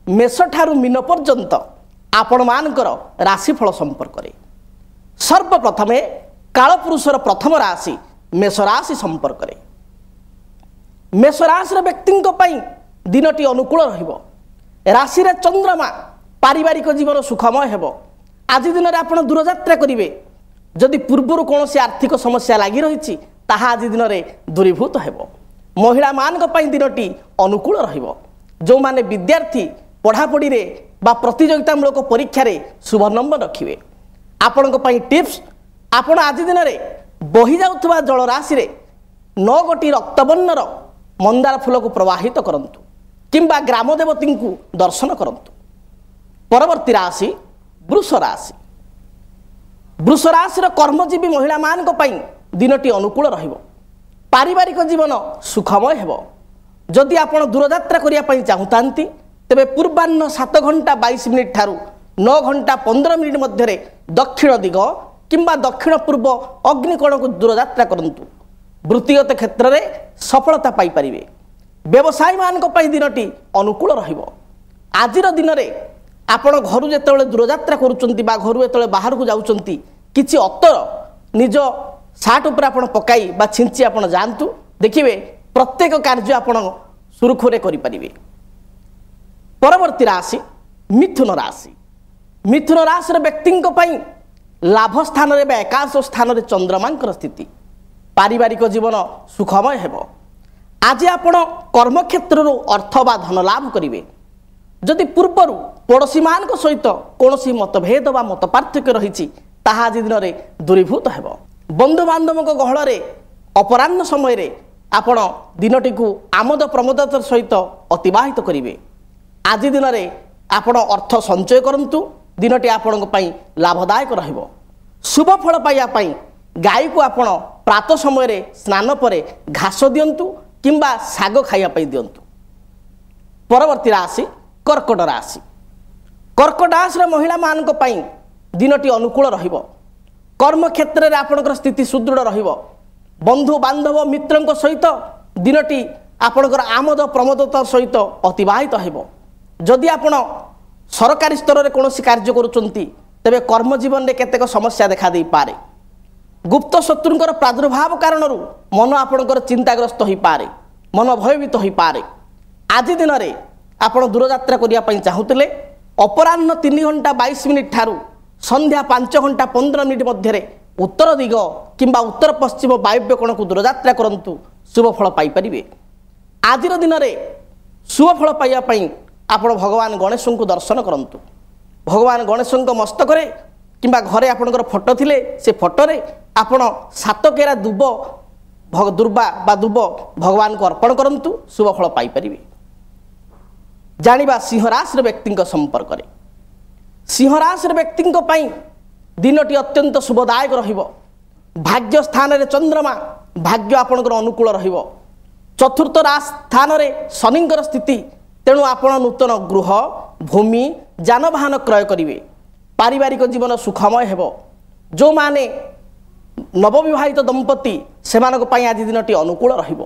मेष ठारू मीन पर्यंत आपण मानकर राशिफल संपर्क रे। ସର୍ବପ୍ରଥମେ କାଳପୁରୁଷର ପ୍ରଥମ ରାଶି ମେଷ ରାଶି ସମ୍ପର୍କରେ। ମେଷ ରାଶିର ବ୍ୟକ୍ତିଙ୍କ ପାଇଁ ଦିନଟି ଅନୁକୂଳ ରହିବ। ରାଶିରେ ଚନ୍ଦ୍ରମା, ପାରିବାରିକ ଜୀବନ ସୁଖମୟ ହେବ। ଆଜି ଦିନରେ ଆପଣ ଦୂରଯାତ୍ରା କରିବେ। ଯଦି ପୂର୍ବରୁ କୌଣସି ଆର୍ଥିକ ସମସ୍ୟା ଲାଗି ରହିଛି ତାହା ଆଜି ଦିନରେ ଦୂରୀଭୂତ ହେବ। ମହିଳାମାନଙ୍କ ପାଇଁ ଦିନଟି ଅନୁକୂଳ ରହିବ। ଯେଉଁମାନେ ବିଦ୍ୟାର୍ଥୀ ପଢ଼ାପଢ଼ିରେ ବା ପ୍ରତିଯୋଗିତାମୂଳକ ପରୀକ୍ଷାରେ ଶୁଭ ନମ୍ବର ରଖିବେ। ଆପଣଙ୍କ ପାଇଁ ଟିପ୍ସ, ଆପଣ ଆଜି ଦିନରେ ବହି ଯାଉଥିବା ଜଳରାଶିରେ 9ଗୋଟି ରକ୍ତବର୍ଣ୍ଣର ମନ୍ଦାର ଫୁଲକୁ ପ୍ରବାହିତ କରନ୍ତୁ କିମ୍ବା ଗ୍ରାମ ଦେବତୀଙ୍କୁ ଦର୍ଶନ କରନ୍ତୁ। ପରବର୍ତ୍ତୀ ରାଶି ବୃଷ ରାଶି। ବୃଷ ରାଶିର କର୍ମଜୀବୀ ମହିଳାମାନଙ୍କ ପାଇଁ ଦିନଟି ଅନୁକୂଳ ରହିବ। ପାରିବାରିକ ଜୀବନ ସୁଖମୟ ହେବ। ଯଦି ଆପଣ ଦୂରଯାତ୍ରା କରିବା ପାଇଁ ଚାହୁଁଥାନ୍ତି ତେବେ ପୂର୍ବାହ୍ନ 7:22 ଠାରୁ 9:15 ମଧ୍ୟରେ ଦକ୍ଷିଣ ଦିଗ କିମ୍ବା ଦକ୍ଷିଣ ପୂର୍ବ ଅଗ୍ନିକୋଣକୁ ଦୂରଯାତ୍ରା କରନ୍ତୁ। ବୃତ୍ତିଗତ କ୍ଷେତ୍ରରେ ସଫଳତା ପାଇପାରିବେ। ବ୍ୟବସାୟୀମାନଙ୍କ ପାଇଁ ଦିନଟି ଅନୁକୂଳ ରହିବ। ଆଜିର ଦିନରେ ଆପଣ ଘରୁ ଯେତେବେଳେ ଦୂରଯାତ୍ରା କରୁଛନ୍ତି ବା ଘରୁ ଯେତେବେଳେ ବାହାରକୁ ଯାଉଛନ୍ତି କିଛି ଅତର ନିଜ ସାର୍ଟ ଉପରେ ଆପଣ ପକାଇ ବା ଛିଞ୍ଚି ଆପଣ ଯାଆନ୍ତୁ। ଦେଖିବେ ପ୍ରତ୍ୟେକ କାର୍ଯ୍ୟ ଆପଣ ସୁରୁଖୁରୁରେ କରିପାରିବେ। ପରବର୍ତ୍ତୀ ରାଶି ମିଥୁନ ରାଶି। ମିଥୁନ ରାଶିର ବ୍ୟକ୍ତିଙ୍କ ପାଇଁ ଲାଭ ସ୍ଥାନରେ ବା ଏକାଦଶ ସ୍ଥାନରେ ଚନ୍ଦ୍ରମାଙ୍କର ସ୍ଥିତି। ପାରିବାରିକ ଜୀବନ ସୁଖମୟ ହେବ। ଆଜି ଆପଣ କର୍ମକ୍ଷେତ୍ରରୁ ଅର୍ଥ ବା ଧନ ଲାଭ କରିବେ। ଯଦି ପୂର୍ବରୁ ପଡ଼ୋଶୀମାନଙ୍କ ସହିତ କୌଣସି ମତଭେଦ ବା ମତ ପାର୍ଥକ୍ୟ ରହିଛି ତାହା ଆଜି ଦିନରେ ଦୂରୀଭୂତ ହେବ। ବନ୍ଧୁବାନ୍ଧବଙ୍କ ଗହଳରେ ଅପରାହ୍ନ ସମୟରେ ଆପଣ ଦିନଟିକୁ ଆମୋଦ ପ୍ରମୋଦର ସହିତ ଅତିବାହିତ କରିବେ। ଆଜି ଦିନରେ ଆପଣ ଅର୍ଥ ସଞ୍ଚୟ କରନ୍ତୁ। ଦିନଟି ଆପଣଙ୍କ ପାଇଁ ଲାଭଦାୟକ ରହିବ। ଶୁଭ ଫଳ ପାଇବା ପାଇଁ ଗାଈକୁ ଆପଣ ପ୍ରାତଃ ସମୟରେ ସ୍ନାନ ପରେ ଘାସ ଦିଅନ୍ତୁ କିମ୍ବା ଶାଗ ଖାଇବା ପାଇଁ ଦିଅନ୍ତୁ। ପରବର୍ତ୍ତୀ ରାଶି କର୍କଟ ରାଶି। କର୍କଟ ରାଶିର ମହିଳାମାନଙ୍କ ପାଇଁ ଦିନଟି ଅନୁକୂଳ ରହିବ। କର୍ମକ୍ଷେତ୍ରରେ ଆପଣଙ୍କର ସ୍ଥିତି ସୁଦୃଢ଼ ରହିବ। ବନ୍ଧୁବାନ୍ଧବ ମିତ୍ରଙ୍କ ସହିତ ଦିନଟି ଆପଣଙ୍କର ଆମୋଦ ପ୍ରମୋଦତା ସହିତ ଅତିବାହିତ ହେବ। ଯଦି ଆପଣ ସରକାରୀ ସ୍ତରରେ କୌଣସି କାର୍ଯ୍ୟ କରୁଛନ୍ତି ତେବେ କର୍ମଜୀବନରେ କେତେକ ସମସ୍ୟା ଦେଖାଦେଇପାରେ। ଗୁପ୍ତ ଶତ୍ରୁଙ୍କର ପ୍ରାଦୁର୍ଭାବ କାରଣରୁ ମନ ଆପଣଙ୍କର ଚିନ୍ତାଗ୍ରସ୍ତ ହୋଇପାରେ, ମନ ଭୟଭୀତ ହୋଇପାରେ। ଆଜି ଦିନରେ ଆପଣ ଦୂରଯାତ୍ରା କରିବା ପାଇଁ ଚାହୁଁଥିଲେ ଅପରାହ୍ନ 3:22 ଠାରୁ ସନ୍ଧ୍ୟା 5:15 ମଧ୍ୟରେ ଉତ୍ତର ଦିଗ କିମ୍ବା ଉତ୍ତର ପଶ୍ଚିମ ବାୟବ୍ୟ କୋଣକୁ ଦୂରଯାତ୍ରା କରନ୍ତୁ। ଶୁଭ ଫଳ ପାଇପାରିବେ। ଆଜିର ଦିନରେ ଶୁଭ ଫଳ ପାଇବା ପାଇଁ ଆପଣ ଭଗବାନ ଗଣେଶଙ୍କୁ ଦର୍ଶନ କରନ୍ତୁ। ଭଗବାନ ଗଣେଶଙ୍କ ମସ୍ତକରେ କିମ୍ବା ଘରେ ଆପଣଙ୍କର ଫଟୋ ଥିଲେ ସେ ଫଟୋରେ ଆପଣ 7 କେରା ଦୁବ ଭଗବାନଙ୍କୁ ଅର୍ପଣ କରନ୍ତୁ। ଶୁଭ ଫଳ ପାଇପାରିବେ। ଜାଣିବା ସିଂହ ରାଶିର ବ୍ୟକ୍ତିଙ୍କ ସମ୍ପର୍କରେ। ସିଂହ ରାଶିର ବ୍ୟକ୍ତିଙ୍କ ପାଇଁ ଦିନଟି ଅତ୍ୟନ୍ତ ଶୁଭଦାୟକ ରହିବ। ଭାଗ୍ୟ ସ୍ଥାନରେ ଚନ୍ଦ୍ରମା, ଭାଗ୍ୟ ଆପଣଙ୍କର ଅନୁକୂଳ ରହିବ। ଚତୁର୍ଥ ସ୍ଥାନରେ ଶନିଙ୍କର ସ୍ଥିତି, ତେଣୁ ଆପଣ ନୂତନ ଗୃହ, ଭୂମି, ଯାନବାହନ କ୍ରୟ କରିବେ। ପାରିବାରିକ ଜୀବନ ସୁଖମୟ ହେବ। ଯେଉଁମାନେ ନବବିବାହିତ ଦମ୍ପତି ସେମାନଙ୍କ ପାଇଁ ଆଜି ଦିନଟି ଅନୁକୂଳ ରହିବ।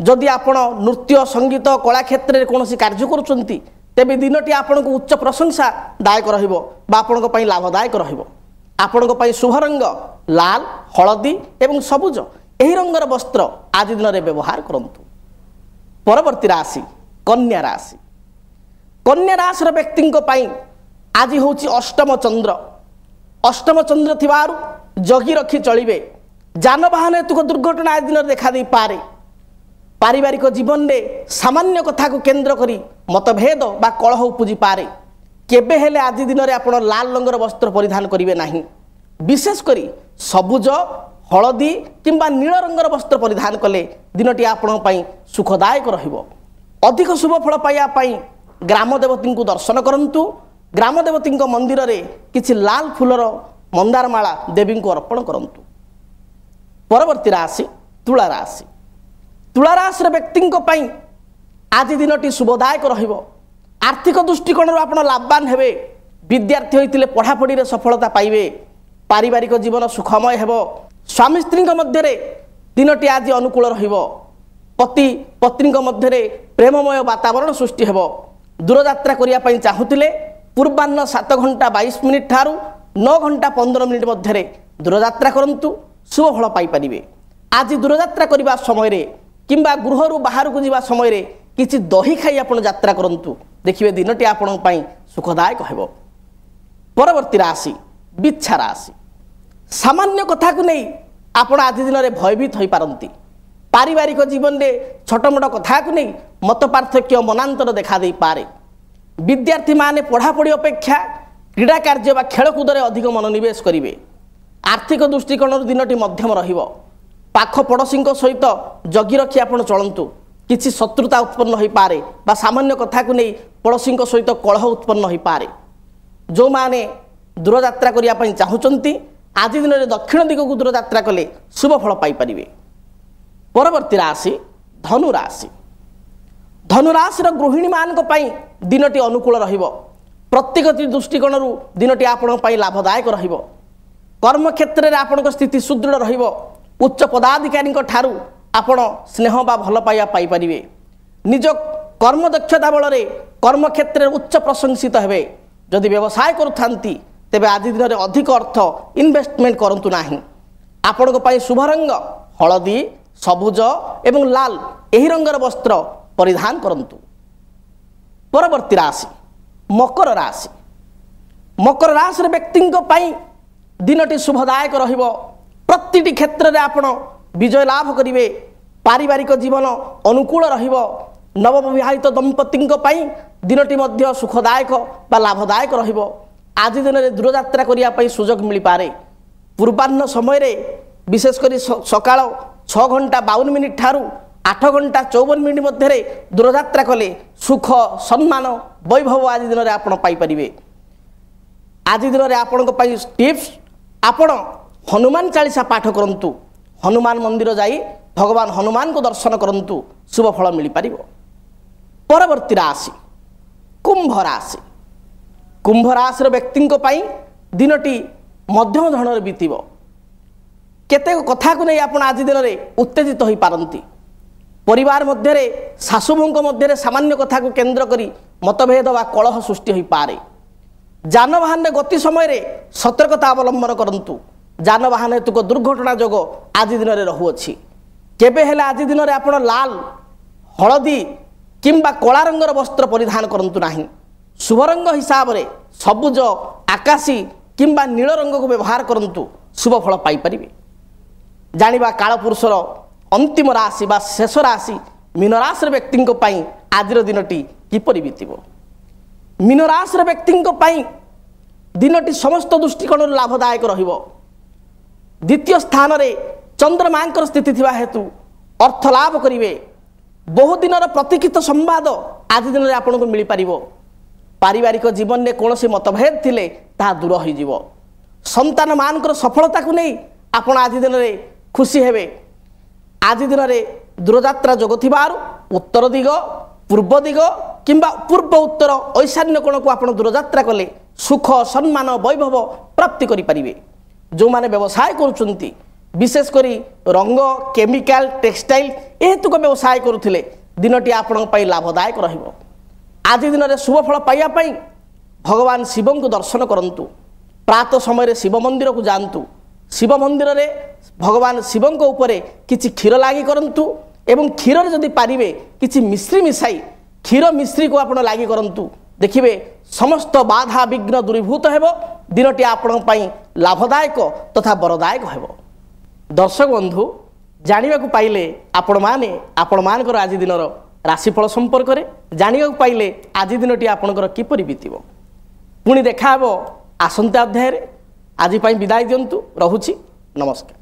ଯଦି ଆପଣ ନୃତ୍ୟ, ସଙ୍ଗୀତ, କଳା କ୍ଷେତ୍ରରେ କୌଣସି କାର୍ଯ୍ୟ କରୁଛନ୍ତି ତେବେ ଦିନଟି ଆପଣଙ୍କୁ ଉଚ୍ଚ ପ୍ରଶଂସା ଦାୟକ ରହିବ ବା ଆପଣଙ୍କ ପାଇଁ ଲାଭଦାୟକ ରହିବ। ଆପଣଙ୍କ ପାଇଁ ଶୁଭ ରଙ୍ଗ ଲାଲ, ହଳଦୀ ଏବଂ ସବୁଜ ଏହି ରଙ୍ଗର ବସ୍ତ୍ର ଆଜି ଦିନରେ ବ୍ୟବହାର କରନ୍ତୁ। ପରବର୍ତ୍ତୀ ରାଶି କନ୍ୟା ରାଶି। କନ୍ୟା ରାଶିର ବ୍ୟକ୍ତିଙ୍କ ପାଇଁ ଆଜି ହେଉଛି ଅଷ୍ଟମ ଚନ୍ଦ୍ର। ଅଷ୍ଟମ ଚନ୍ଦ୍ର ଥିବାରୁ ଜଗି ରଖି ଚଳିବେ। ଯାନବାହନ ହେତୁକ ଦୁର୍ଘଟଣା ଆଜି ଦିନରେ ଦେଖାଦେଇପାରେ। ପାରିବାରିକ ଜୀବନରେ ସାମାନ୍ୟ କଥାକୁ କେନ୍ଦ୍ର କରି ମତଭେଦ ବା କଳହ ଉପୁଜିପାରେ। କେବେ ହେଲେ ଆଜି ଦିନରେ ଆପଣ ଲାଲ ରଙ୍ଗର ବସ୍ତ୍ର ପରିଧାନ କରିବେ ନାହିଁ। ବିଶେଷ କରି ସବୁଜ, ହଳଦୀ କିମ୍ବା ନୀଳ ରଙ୍ଗର ବସ୍ତ୍ର ପରିଧାନ କଲେ ଦିନଟି ଆପଣଙ୍କ ପାଇଁ ସୁଖଦାୟକ ରହିବ। ଅଧିକ ଶୁଭ ଫଳ ପାଇବା ପାଇଁ ଗ୍ରାମ ଦେବତୀଙ୍କୁ ଦର୍ଶନ କରନ୍ତୁ। ଗ୍ରାମ ଦେବତୀଙ୍କ ମନ୍ଦିରରେ କିଛି ଲାଲ ଫୁଲର ମନ୍ଦାର ମାଳା ଦେବୀଙ୍କୁ ଅର୍ପଣ କରନ୍ତୁ। ପରବର୍ତ୍ତୀ ରାଶି ତୁଳା ରାଶି। ତୁଳା ରାଶିର ବ୍ୟକ୍ତିଙ୍କ ପାଇଁ ଆଜି ଦିନଟି ଶୁଭଦାୟକ ରହିବ। ଆର୍ଥିକ ଦୃଷ୍ଟିକୋଣରୁ ଆପଣ ଲାଭବାନ ହେବେ। ବିଦ୍ୟାର୍ଥୀ ହୋଇଥିଲେ ପଢ଼ାପଢ଼ିରେ ସଫଳତା ପାଇବେ। ପାରିବାରିକ ଜୀବନ ସୁଖମୟ ହେବ। ସ୍ୱାମୀ ସ୍ତ୍ରୀଙ୍କ ମଧ୍ୟରେ ଦିନଟି ଆଜି ଅନୁକୂଳ ରହିବ। ପତି ପତ୍ନୀଙ୍କ ମଧ୍ୟରେ ପ୍ରେମମୟ ବାତାବରଣ ସୃଷ୍ଟି ହେବ। ଦୂରଯାତ୍ରା କରିବା ପାଇଁ ଚାହୁଁଥିଲେ ପୂର୍ବାହ୍ନ 7:22 ଠାରୁ 9 ଘଣ୍ଟା 15 ମିନିଟ୍ ମଧ୍ୟରେ ଦୂରଯାତ୍ରା କରନ୍ତୁ, ଶୁଭ ଫଳ ପାଇପାରିବେ। ଆଜି ଦୂରଯାତ୍ରା କରିବା ସମୟରେ କିମ୍ବା ଗୃହରୁ ବାହାରକୁ ଯିବା ସମୟରେ କିଛି ଦହି ଖାଇ ଆପଣ ଯାତ୍ରା କରନ୍ତୁ, ଦେଖିବେ ଦିନଟି ଆପଣଙ୍କ ପାଇଁ ସୁଖଦାୟକ ହେବ। ପରବର୍ତ୍ତୀ ରାଶି ବିଚ୍ଛା ରାଶି। ସାମାନ୍ୟ କଥାକୁ ନେଇ ଆପଣ ଆଜି ଦିନରେ ଭୟଭୀତ ହୋଇପାରନ୍ତି। ପାରିବାରିକ ଜୀବନରେ ଛୋଟମୋଟ କଥାକୁ ନେଇ ମତ ପାର୍ଥକ୍ୟ ମନାନ୍ତର ଦେଖାଦେଇପାରେ। ବିଦ୍ୟାର୍ଥୀମାନେ ପଢ଼ାପଢ଼ି ଅପେକ୍ଷା କ୍ରୀଡ଼ା କାର୍ଯ୍ୟ ବା ଖେଳକୁଦରେ ଅଧିକ ମନୋନିବେଶ କରିବେ। ଆର୍ଥିକ ଦୃଷ୍ଟିକୋଣରୁ ଦିନଟି ମଧ୍ୟମ ରହିବ। ପାଖ ପଡ଼ୋଶୀଙ୍କ ସହିତ ଜଗି ରଖି ଆପଣ ଚଳନ୍ତୁ, କିଛି ଶତ୍ରୁତା ଉତ୍ପନ୍ନ ହୋଇପାରେ ବା ସାମାନ୍ୟ କଥାକୁ ନେଇ ପଡ଼ୋଶୀଙ୍କ ସହିତ କଳହ ଉତ୍ପନ୍ନ ହୋଇପାରେ। ଯେଉଁମାନେ ଦୂରଯାତ୍ରା କରିବା ପାଇଁ ଚାହୁଁଛନ୍ତି ଆଜି ଦିନରେ ଦକ୍ଷିଣ ଦିଗକୁ ଦୂରଯାତ୍ରା କଲେ ଶୁଭ ଫଳ ପାଇପାରିବେ। ପରବର୍ତ୍ତୀ ରାଶି ଧନୁ ରାଶି। ଧନୁ ରାଶିର ଗୃହିଣୀମାନଙ୍କ ପାଇଁ ଦିନଟି ଅନୁକୂଳ ରହିବ। ପ୍ରତ୍ୟେକ ଦୃଷ୍ଟିକୋଣରୁ ଦିନଟି ଆପଣଙ୍କ ପାଇଁ ଲାଭଦାୟକ ରହିବ। କର୍ମକ୍ଷେତ୍ରରେ ଆପଣଙ୍କ ସ୍ଥିତି ସୁଦୃଢ଼ ରହିବ। ଉଚ୍ଚ ପଦାଧିକାରୀଙ୍କ ଠାରୁ ଆପଣ ସ୍ନେହ ବା ଭଲ ପାଇବା ପାଇପାରିବେ। ନିଜ କର୍ମଦକ୍ଷତା ବଳରେ କର୍ମକ୍ଷେତ୍ରରେ ଉଚ୍ଚ ପ୍ରଶଂସିତ ହେବେ। ଯଦି ବ୍ୟବସାୟ କରୁଥାନ୍ତି ତେବେ ଆଜି ଦିନରେ ଅଧିକ ଅର୍ଥ ଇନଭେଷ୍ଟମେଣ୍ଟ କରନ୍ତୁ ନାହିଁ। ଆପଣଙ୍କ ପାଇଁ ଶୁଭ ରଙ୍ଗ ହଳଦୀ, ସବୁଜ ଏବଂ ଲାଲ ଏହି ରଙ୍ଗର ବସ୍ତ୍ର ପରିଧାନ କରନ୍ତୁ। ପରବର୍ତ୍ତୀ ରାଶି ମକର ରାଶି। ମକର ରାଶିର ବ୍ୟକ୍ତିଙ୍କ ପାଇଁ ଦିନଟି ଶୁଭଦାୟକ ରହିବ। ପ୍ରତିଟି କ୍ଷେତ୍ରରେ ଆପଣ ବିଜୟ ଲାଭ କରିବେ। ପାରିବାରିକ ଜୀବନ ଅନୁକୂଳ ରହିବ। ନବବିବାହିତ ଦମ୍ପତିଙ୍କ ପାଇଁ ଦିନଟି ମଧ୍ୟ ସୁଖଦାୟକ ବା ଲାଭଦାୟକ ରହିବ। ଆଜି ଦିନରେ ଦୂରଯାତ୍ରା କରିବା ପାଇଁ ସୁଯୋଗ ମିଳିପାରେ। ପୂର୍ବାହ୍ନ ସମୟରେ ବିଶେଷ କରି ସକାଳ 6 ଘଣ୍ଟା 52 ମିନିଟ୍ ଠାରୁ 8 ଘଣ୍ଟା 54 ମିନିଟ୍ ମଧ୍ୟରେ ଦୂରଯାତ୍ରା କଲେ ସୁଖ, ସମ୍ମାନ, ବୈଭବ ଆଜି ଦିନରେ ଆପଣ ପାଇପାରିବେ। ଆଜି ଦିନରେ ଆପଣଙ୍କ ପାଇଁ ଟିପ୍ସ, ଆପଣ ହନୁମାନ ଚାଳିଶା ପାଠ କରନ୍ତୁ। ହନୁମାନ ମନ୍ଦିର ଯାଇ ଭଗବାନ ହନୁମାନଙ୍କୁ ଦର୍ଶନ କରନ୍ତୁ, ଶୁଭ ଫଳ ମିଳିପାରିବ। ପରବର୍ତ୍ତୀ ରାଶି କୁମ୍ଭ ରାଶି। କୁମ୍ଭ ରାଶିର ବ୍ୟକ୍ତିଙ୍କ ପାଇଁ ଦିନଟି ମଧ୍ୟମ ଧରଣରେ ବିତିବ। କେତେକ କଥାକୁ ନେଇ ଆପଣ ଆଜି ଦିନରେ ଉତ୍ତେଜିତ ହୋଇପାରନ୍ତି। ପରିବାର ମଧ୍ୟରେ ଶାଶୁ ବୋହୂଙ୍କ ମଧ୍ୟରେ ସାମାନ୍ୟ କଥାକୁ କେନ୍ଦ୍ର କରି ମତଭେଦ ବା କଳହ ସୃଷ୍ଟି ହୋଇପାରେ। ଯାନବାହନରେ ଗତି ସମୟରେ ସତର୍କତା ଅବଲମ୍ବନ କରନ୍ତୁ। ଯାନବାହନ ହେତୁକ ଦୁର୍ଘଟଣା ଯୋଗ ଆଜି ଦିନରେ ରହୁଅଛି। କେବେ ହେଲେ ଆଜି ଦିନରେ ଆପଣ ଲାଲ, ହଳଦୀ କିମ୍ବା କଳା ରଙ୍ଗର ବସ୍ତ୍ର ପରିଧାନ କରନ୍ତୁ ନାହିଁ। ଶୁଭ ରଙ୍ଗ ହିସାବରେ ସବୁଜ, ଆକାଶୀ କିମ୍ବା ନୀଳ ରଙ୍ଗକୁ ବ୍ୟବହାର କରନ୍ତୁ, ଶୁଭ ଫଳ ପାଇପାରିବେ। ଜାଣିବା କାଳପୁରୁଷର ଅନ୍ତିମ ରାଶି ବା ଶେଷ ରାଶି ମୀନ ରାଶିର ବ୍ୟକ୍ତିଙ୍କ ପାଇଁ ଆଜିର ଦିନଟି କିପରି ବିତିବ। ମୀନ ରାଶିର ବ୍ୟକ୍ତିଙ୍କ ପାଇଁ ଦିନଟି ସମସ୍ତ ଦୃଷ୍ଟିକୋଣରୁ ଲାଭଦାୟକ ରହିବ। ଦ୍ୱିତୀୟ ସ୍ଥାନରେ ଚନ୍ଦ୍ରମାଙ୍କର ସ୍ଥିତି ଥିବା ହେତୁ ଅର୍ଥ ଲାଭ କରିବେ। ବହୁଦିନର ପ୍ରତୀକ୍ଷିତ ସମ୍ବାଦ ଆଜି ଦିନରେ ଆପଣଙ୍କୁ ମିଳିପାରିବ। ପାରିବାରିକ ଜୀବନରେ କୌଣସି ମତଭେଦ ଥିଲେ ତାହା ଦୂର ହୋଇଯିବ। ସନ୍ତାନମାନଙ୍କର ସଫଳତାକୁ ନେଇ ଆପଣ ଆଜି ଦିନରେ ଖୁସି ହେବେ। ଆଜି ଦିନରେ ଦୂରଯାତ୍ରା ଯୋଗ ଥିବାରୁ ଉତ୍ତର ଦିଗ, ପୂର୍ବ ଦିଗ କିମ୍ବା ପୂର୍ବ ଉତ୍ତର ଐଶାନ୍ୟ କୋଣକୁ ଆପଣ ଦୂରଯାତ୍ରା କଲେ ସୁଖ, ସମ୍ମାନ, ବୈଭବ ପ୍ରାପ୍ତି କରିପାରିବେ। ଯେଉଁମାନେ ବ୍ୟବସାୟ କରୁଛନ୍ତି, ବିଶେଷ କରି ରଙ୍ଗ, କେମିକାଲ, ଟେକ୍ସଟାଇଲ ଏ ହେତୁକ ବ୍ୟବସାୟ କରୁଥିଲେ ଦିନଟି ଆପଣଙ୍କ ପାଇଁ ଲାଭଦାୟକ ରହିବ। ଆଜି ଦିନରେ ଶୁଭ ଫଳ ପାଇବା ପାଇଁ ଭଗବାନ ଶିବଙ୍କୁ ଦର୍ଶନ କରନ୍ତୁ। ପ୍ରାତଃ ସମୟରେ ଶିବ ମନ୍ଦିରକୁ ଯାଆନ୍ତୁ। ଶିବ ମନ୍ଦିରରେ ଭଗବାନ ଶିବଙ୍କ ଉପରେ କିଛି କ୍ଷୀର ଲାଗି କରନ୍ତୁ ଏବଂ କ୍ଷୀରରେ ଯଦି ପାରିବେ କିଛି ମିଶ୍ରି ମିଶାଇ କ୍ଷୀର ମିଶ୍ରିକୁ ଆପଣ ଲାଗି କରନ୍ତୁ, ଦେଖିବେ ସମସ୍ତ ବାଧା ବିଘ୍ନ ଦୂରୀଭୂତ ହେବ। ଦିନଟି ଆପଣଙ୍କ ପାଇଁ ଲାଭଦାୟକ ତଥା ବରଦାୟକ ହେବ। ଦର୍ଶକ ବନ୍ଧୁ, ଜାଣିବାକୁ ପାଇଲେ ଆପଣମାନେ ଆପଣମାନଙ୍କର ଆଜି ଦିନର ରାଶିଫଳ ସମ୍ପର୍କରେ ଜାଣିବାକୁ ପାଇଲେ ଆଜି ଦିନଟି ଆପଣଙ୍କର କିପରି ବିତିବ। ପୁଣି ଦେଖା ହେବ ଆସନ୍ତା ଅଧ୍ୟାୟରେ। ଆଜି ପାଇଁ ବିଦାୟ ଦିଅନ୍ତୁ। ରହୁଛି, ନମସ୍କାର।